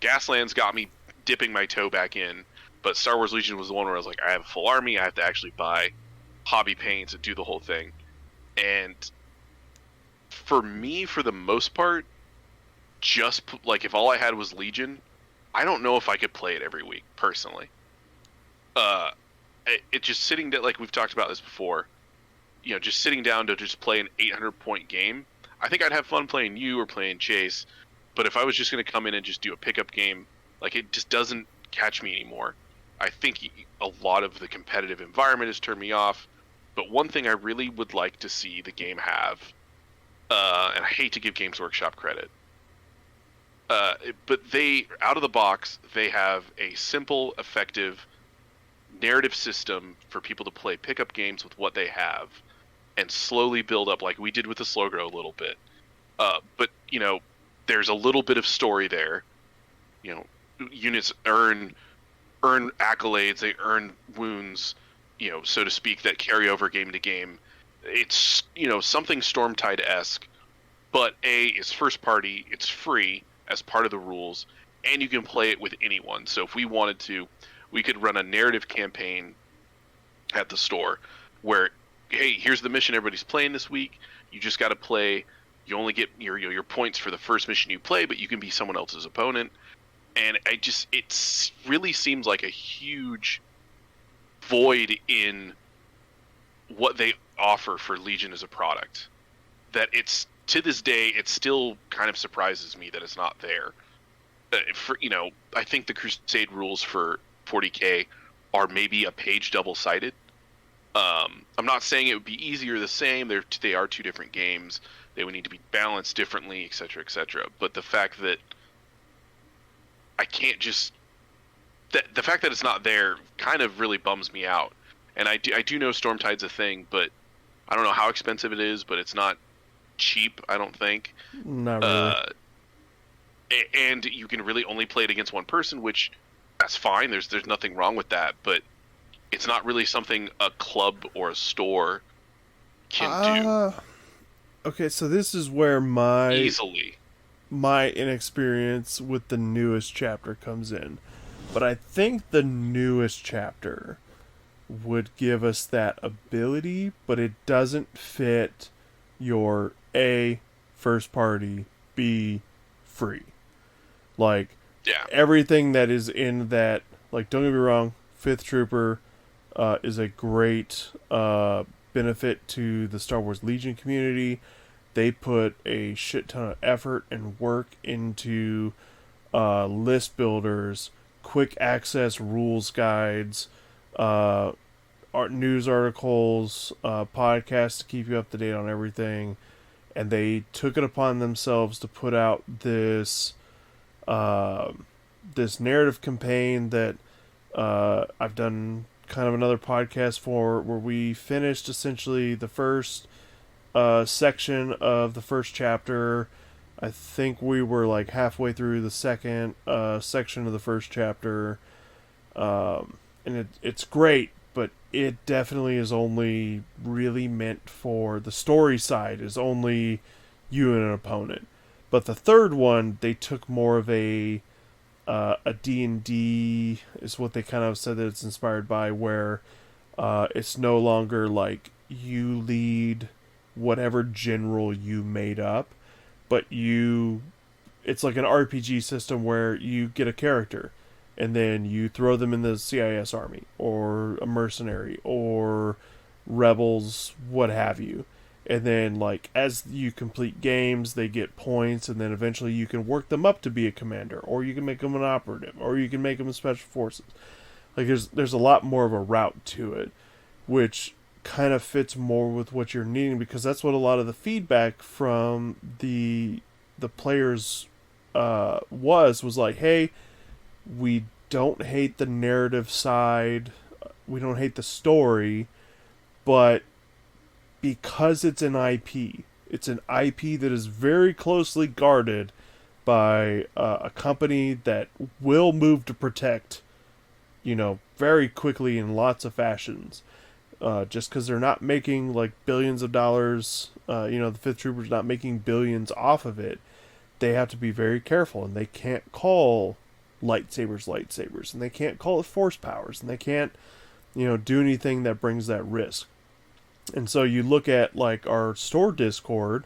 Gaslands got me dipping my toe back in, but Star Wars Legion was the one where I was like, I have a full army, I have to actually buy hobby paints and do the whole thing. And for me, for the most part, just like if all I had was Legion, I don't know if I could play it every week personally. It just sitting down, like we've talked about this before, just sitting down to just play an 800-point game. I think I'd have fun playing you or playing Chase, but if I was just going to come in and just do a pickup game, like it just doesn't catch me anymore. I think a lot of the competitive environment has turned me off. But one thing I really would like to see the game have, and I hate to give Games Workshop credit, but they, out of the box, they have a simple, effective narrative system for people to play pickup games with what they have and slowly build up like we did with the Slow Grow a little bit. But, there's a little bit of story there. Units earn accolades, they earn wounds, so to speak, that carry over game to game. It's, something Stormtide-esque, but is first party, it's free as part of the rules, and you can play it with anyone. So if we wanted to, we could run a narrative campaign at the store where, hey, here's the mission everybody's playing this week. You just got to play. You only get your points for the first mission you play, but you can be someone else's opponent. And it really seems like a huge void in what they offer for Legion as a product. That it's, to this day, it still kind of surprises me that it's not there. I think the Crusade rules for 40K are maybe a page double-sided. I'm not saying it would be easy or the same. They are two different games. They would need to be balanced differently, etc., etc. But the fact that I can't just... The fact that it's not there kind of really bums me out. And I do know Stormtide's a thing, but I don't know how expensive it is, but it's not cheap, I don't think. Not really. And you can really only play it against one person, which that's fine. There's nothing wrong with that, but it's not really something a club or a store can do. Okay, so this is where my Easily. my inexperience with the newest chapter comes in. But I think the newest chapter would give us that ability, but it doesn't fit your A, first party, B, free. Like, Yeah. everything that is in that, like, don't get me wrong, 5th Trooper is a great benefit to the Star Wars Legion community. They put a shit ton of effort and work into list builders, quick access rules guides, news articles, podcasts to keep you up to date on everything. And they took it upon themselves to put out this this narrative campaign that I've done kind of another podcast for, where we finished essentially the first section of the first chapter. I think we were like halfway through the second section of the first chapter, and it's great, but it definitely is only really meant for the story side, is only you and an opponent. But the third one, they took more of a D&D is what they kind of said that it's inspired by, where it's no longer like you lead whatever general you made up, but it's like an RPG system where you get a character and then you throw them in the CIS army or a mercenary or rebels, what have you. And then, like, as you complete games, they get points, and then eventually you can work them up to be a commander, or you can make them an operative, or you can make them a special forces. Like, there's a lot more of a route to it, which kind of fits more with what you're needing, because that's what a lot of the feedback from the players was like, hey, we don't hate the narrative side, we don't hate the story, but because it's an IP that is very closely guarded by a company that will move to protect, very quickly in lots of fashions. just because they're not making like billions of dollars. The Fifth Trooper's not making billions off of it. They have to be very careful, and they can't call lightsabers, and they can't call it force powers, and they can't, do anything that brings that risk. And so you look at like our store Discord,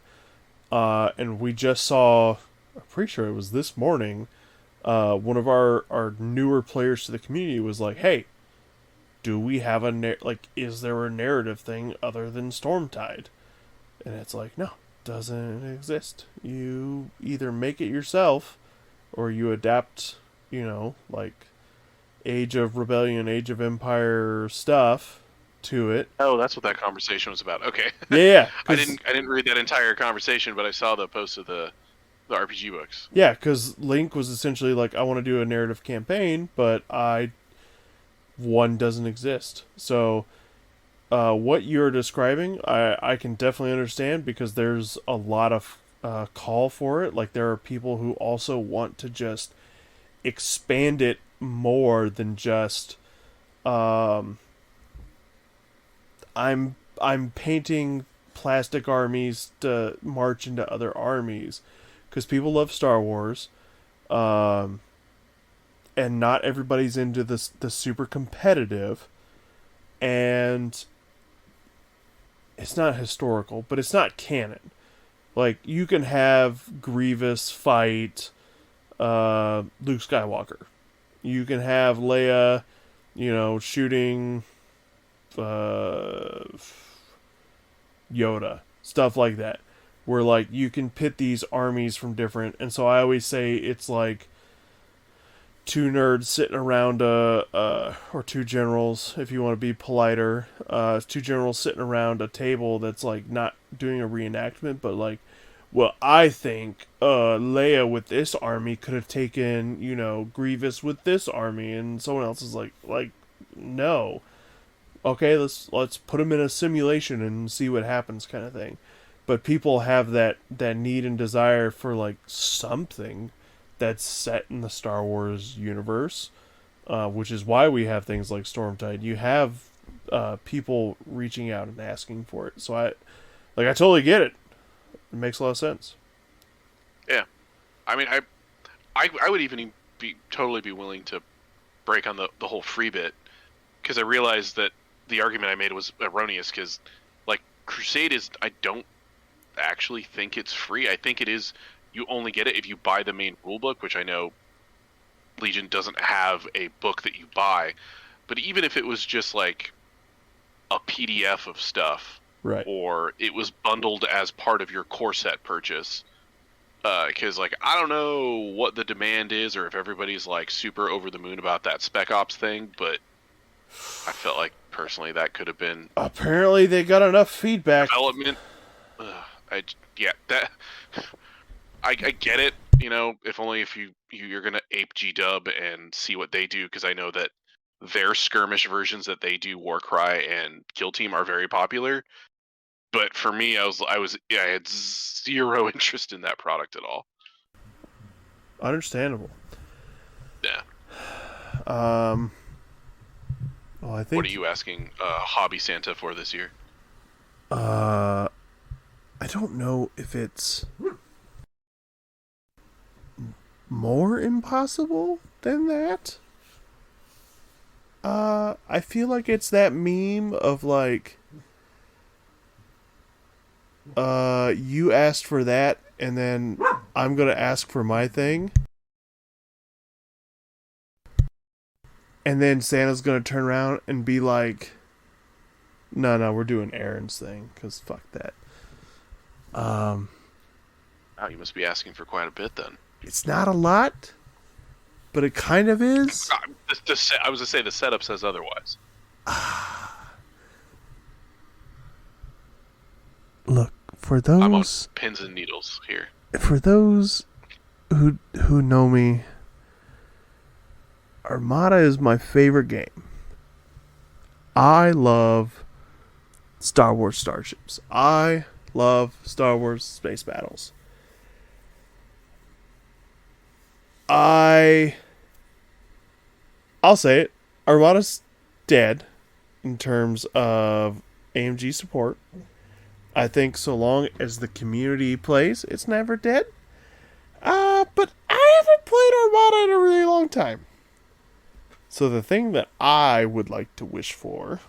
and we just saw, I'm pretty sure it was this morning, one of our newer players to the community was like, "Hey, do we have is there a narrative thing other than Stormtide?" And it's like, no, doesn't exist. You either make it yourself, or you adapt, like Age of Rebellion, Age of Empire stuff to it. Oh, that's what that conversation was about. Okay. Yeah, I didn't read that entire conversation, but I saw the post of the RPG books. yeah, because Link was essentially like, I want to do a narrative campaign, but one doesn't exist. So what you're describing, I can definitely understand, because there's a lot of call for it. Like, there are people who also want to just expand it more than just I'm painting plastic armies to march into other armies, because people love Star Wars, and not everybody's into the super competitive, and it's not historical, but it's not canon. Like, you can have Grievous fight Luke Skywalker. You can have Leia, shooting Yoda, stuff like that, where like you can pit these armies from different. And so I always say it's like two nerds sitting around or two generals, if you want to be politer, two generals sitting around a table that's like not doing a reenactment, but like, well, I think Leia with this army could have taken, Grievous with this army, and someone else is like no. Okay, let's put them in a simulation and see what happens, kind of thing. But people have that need and desire for like something that's set in the Star Wars universe, which is why we have things like Stormtide. You have people reaching out and asking for it. So I totally get it. It makes a lot of sense. Yeah, I mean, I would even totally be willing to break on the whole free bit, because I realized that the argument I made was erroneous, because like Crusade is, I don't actually think it's free. I think it is, you only get it if you buy the main rulebook, which I know Legion doesn't have a book that you buy. But even if it was just like a PDF of stuff, right, or it was bundled as part of your core set purchase, because like I don't know what the demand is, or if everybody's like super over the moon about that Spec Ops thing, but I felt like personally that could have been, apparently they got enough feedback. Development. I get it. If only if you're gonna ape G-Dub and see what they do, because I know that their skirmish versions that they do, Warcry and Kill Team, are very popular. But for me, I had zero interest in that product at all. Understandable. Yeah. Well, I think. What are you asking Hobby Santa for this year? I don't know if it's more impossible than that. I feel like it's that meme of like, you asked for that, and then I'm gonna ask for my thing, and then Santa's gonna turn around and be like, no, we're doing Aaron's thing, because fuck that. Wow, you must be asking for quite a bit then. It's not a lot, but it kind of is. I was to say the setup says otherwise. Look, for those, I'm on pins and needles here. For those who know me, Armada is my favorite game. I love Star Wars starships. I love Star Wars space battles. I'll say it. Armada's dead. in terms of AMG support. I think so long as the community plays, it's never dead. But I haven't played Armada in a really long time. So the thing that I would like to wish for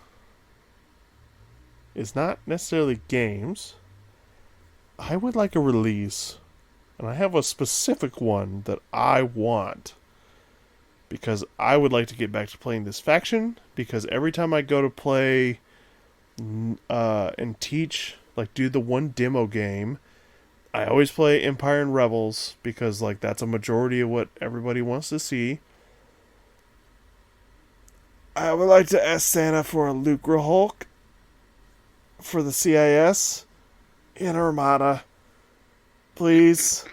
is not necessarily games. I would like a release, and I have a specific one that I want because I would like to get back to playing this faction. Because every time I go to play and teach, like do the one demo game, I always play Empire and Rebels because like that's a majority of what everybody wants to see. I would like to ask Santa for a Lucra Hulk for the CIS in Armada. Please.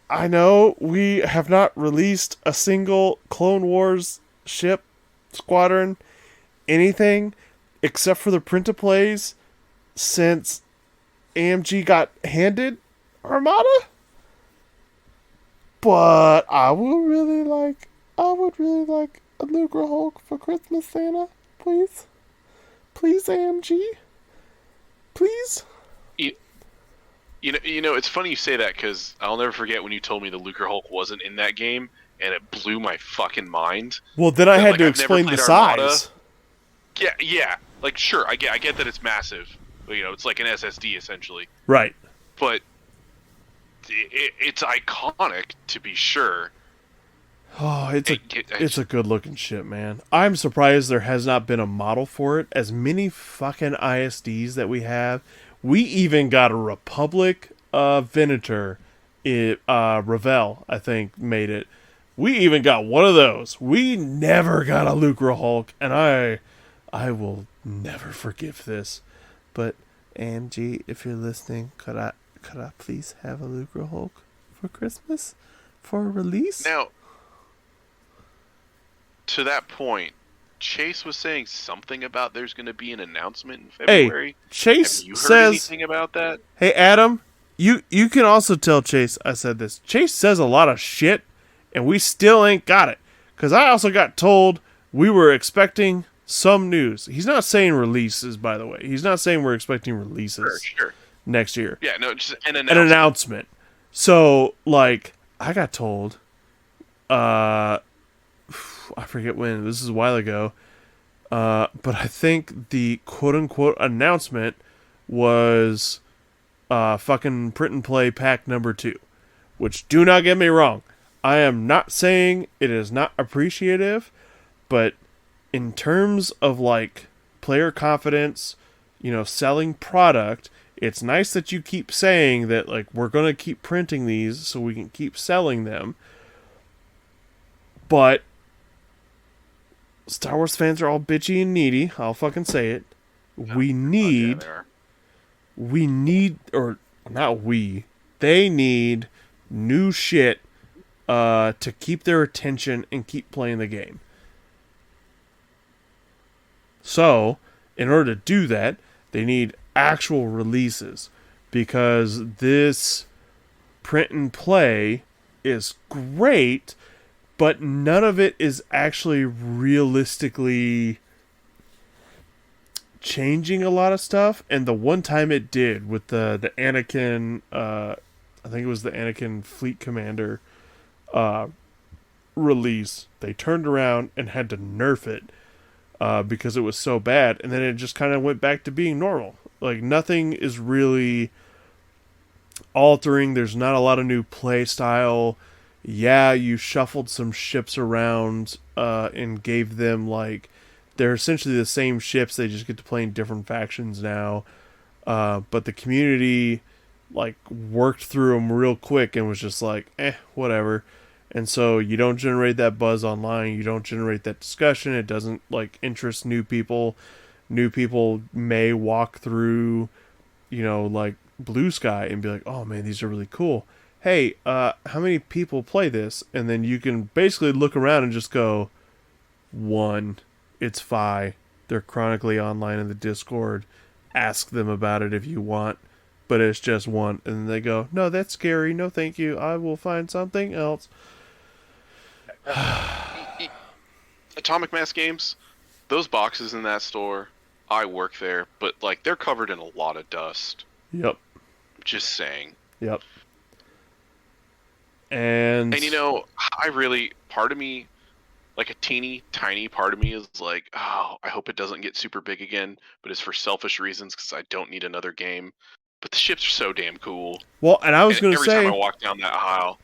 I know we have not released a single Clone Wars ship, squadron, anything, except for the print-to-plays since AMG got handed Armada. But I would really like a Lucra Hulk for Christmas, Santa. Please. Please, AMG. Please. You know, it's funny you say that because I'll never forget when you told me the Lucre Hulk wasn't in that game, and it blew my fucking mind. Well, then I had like, to I've explain never the played Armada. size. Yeah. Like, sure, I get that it's massive. You know, it's like an SSD essentially. Right. But it's iconic to be sure. Oh, it's a good looking ship, man. I'm surprised there has not been a model for it. As many fucking ISDs that we have. We even got a Republic Venator. Ravel, I think, made it. We even got one of those. We never got a Lucra Hulk, and I will never forgive this. But AMG, if you're listening, could I please have a Lucra Hulk for Christmas for a release? Now, to that point, Chase was saying something about there's going to be an announcement in February. Hey, Chase Have you heard says anything about that? Hey, Adam, you can also tell Chase I said this. Chase says a lot of shit, and we still ain't got it. Because I also got told we were expecting some news. He's not saying releases, by the way. He's not saying we're expecting releases Sure. next year. Yeah, no, just an An announcement. So, like, I got told, I forget when. This is a while ago. But I think the quote-unquote announcement was fucking print and play pack number 2. Which, do not get me wrong, I am not saying it is not appreciative, but in terms of like player confidence, you know, selling product, it's nice that you keep saying that like we're going to keep printing these so we can keep selling them. But Star Wars fans are all bitchy and needy. I'll fucking say it. They need new shit to keep their attention and keep playing the game. So, in order to do that, they need actual releases, because this print and play is great, but none of it is actually realistically changing a lot of stuff. And the one time it did with the Anakin, I think it was the Anakin Fleet Commander release, they turned around and had to nerf it because it was so bad, and then it just kind of went back to being normal. Like, nothing is really altering. There's not a lot of new play style. Yeah, you shuffled some ships around and gave them, like, they're essentially the same ships, they just get to play in different factions now. But the community, like, worked through them real quick and was just like, whatever. And so you don't generate that buzz online, you don't generate that discussion, it doesn't, like, interest new people. New people may walk through, you know, like, Blue Sky and be like, oh man, these are really cool. Hey, how many people play this? And then you can basically look around and just go, 1, it's Phi. They're chronically online in the Discord. Ask them about it if you want, but it's just 1. And then they go, no, that's scary. No, thank you. I will find something else. Atomic Mass games, those boxes in that store, I work there, but like they're covered in a lot of dust. Yep. Just saying. Yep. And And you know, I really, part of me, like a teeny tiny part of me is like, oh, I hope it doesn't get super big again, but it's for selfish reasons because I don't need another game. But the ships are so damn cool. well, and I was And going to every time I say, walk down that aisle,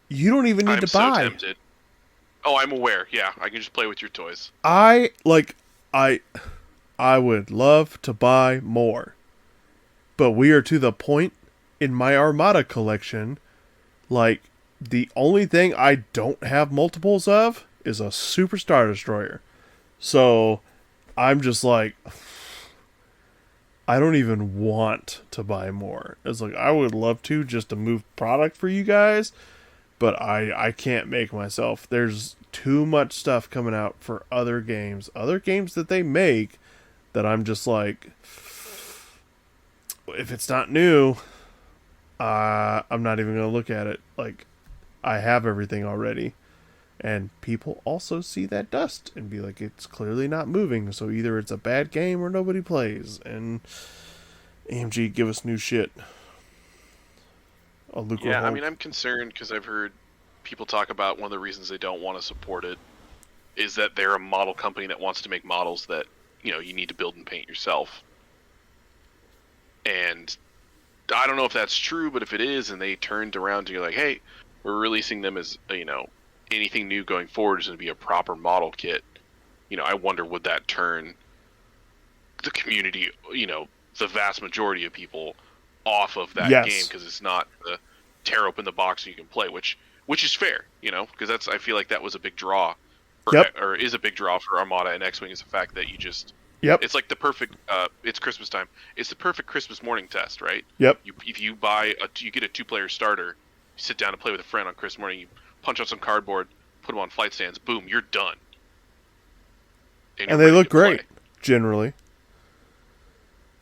you don't even need I'm to so buy. tempted. Oh, I'm aware. Yeah, I can just play with your toys. I like I I would love to buy more. But we are to the point in my Armada collection, like the only thing I don't have multiples of is a Super Star Destroyer. So I'm just like, I don't even want to buy more. It's like I would love to just to move product for you guys, but I can't make myself. There's too much stuff coming out for other games that they make that I'm just like, if it's not new, I'm not even gonna look at it. Like I have everything already. And people also see that dust and be like, it's clearly not moving, so either it's a bad game or nobody plays. And AMG, give us new shit. A Lucre Yeah, I Hulk. mean, I'm concerned because I've heard people talk about one of the reasons they don't want to support it is that they're a model company that wants to make models that, you know, you need to build and paint yourself. And I don't know if that's true, but if it is, and they turned around to you like, hey, we're releasing them as, you know, anything new going forward is going to be a proper model kit. You know, I wonder would that turn the community, you know, the vast majority of people off of that game Yes. because it's not the tear open the box so you can play, which is fair, you know, because that's I feel like that was a big draw, Yep. or is a big draw for Armada and X-wing is the fact that you just Yep. it's like the perfect it's Christmas time. It's the perfect Christmas morning test, right? Yep. If you you get a 2-player starter, you sit down to play with a friend on Christmas morning, you punch out some cardboard, put them on flight stands, boom, you're done. And And you're they ready look to play. great, generally.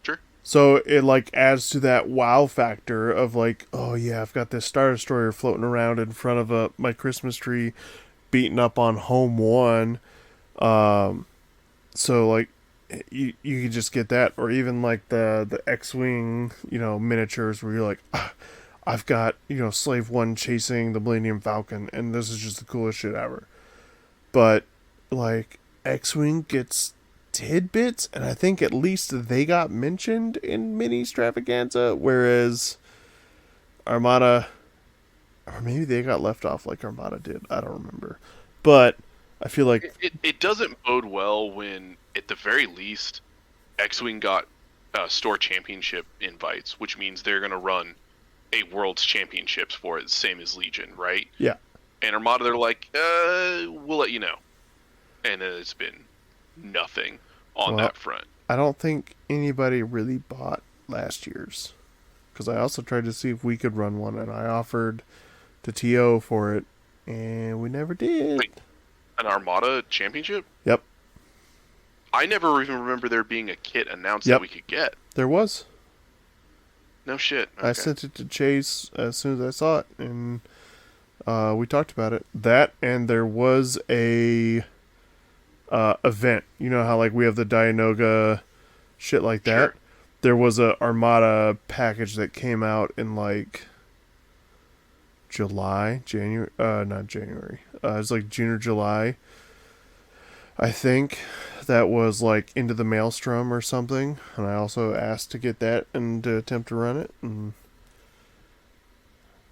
Sure. So it like adds to that wow factor of like, oh yeah, I've got this Star Destroyer floating around in front of my Christmas tree, beating up on home one. So like, you could just get that, or even like the X-wing, miniatures where you're like, I've got Slave One chasing the Millennium Falcon, and this is just the coolest shit ever. But like X-wing gets tidbits, and I think at least they got mentioned in Mini Stravaganza, whereas Armada, or maybe they got left off like Armada did. I don't remember, but I feel like It doesn't bode well when, at the very least, X-wing got store championship invites, which means they're going to run a World's Championships for it, same as Legion, right? yeah. And Armada, they're like, we'll let you know. And then it's been nothing on Well, that front. I don't think anybody really bought last year's, because I also tried to see if we could run one, and I offered to TO for it, and we never did. Wait, an Armada championship? Yep, I never even remember there being a kit announced Yep. that we could get. there was. No shit. I Okay. sent it to Chase as soon as I saw it, and we talked about it. That, and there was a event. You know how like we have the Dianoga shit like that. Sure. There was a Armada package that came out in like January. Not January. It was like June or July. I think that was like Into the Maelstrom or something, and I also asked to get that and to attempt to run it. And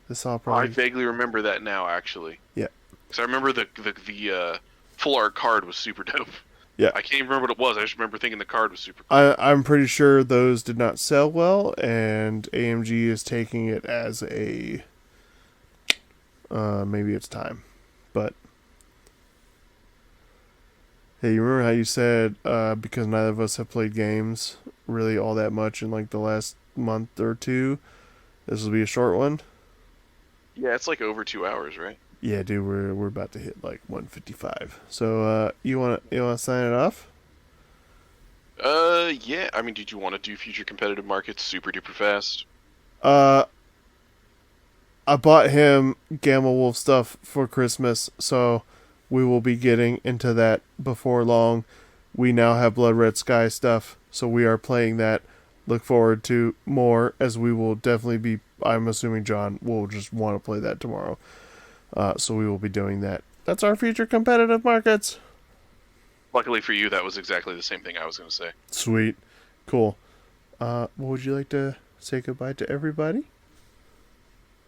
this all I probably vaguely remember that now, actually. Yeah. Because I remember the full art card was super dope. Yeah. I can't even remember what it was. I just remember thinking the card was super cool. I'm pretty sure those did not sell well, and AMG is taking it as a maybe it's time. But hey, you remember how you said because neither of us have played games really all that much in like the last month or two, this will be a short one? Yeah, it's like over 2 hours, right? Yeah, dude, we're about to hit like 155. So you wanna sign it off? Yeah. I mean, did you want to do future competitive markets super duper fast? I bought him Gamma Wolf stuff for Christmas, so we will be getting into that before long. We now have Blood Red Sky stuff, so we are playing that. Look forward to more, as we will definitely be. I'm assuming John will just want to play that tomorrow. So we will be doing that. That's our future competitive markets. Luckily for you, that was exactly the same thing I was going to say. Sweet. Cool. Would you like to say goodbye to everybody?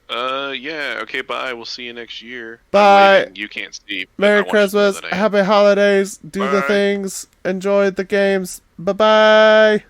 Yeah. Okay, bye. We'll see you next year. Bye. I'm waving. You can't see. But I Merry want you to know Christmas. that I am. Happy holidays. Do the Bye. things. Enjoy the games. Bye-bye.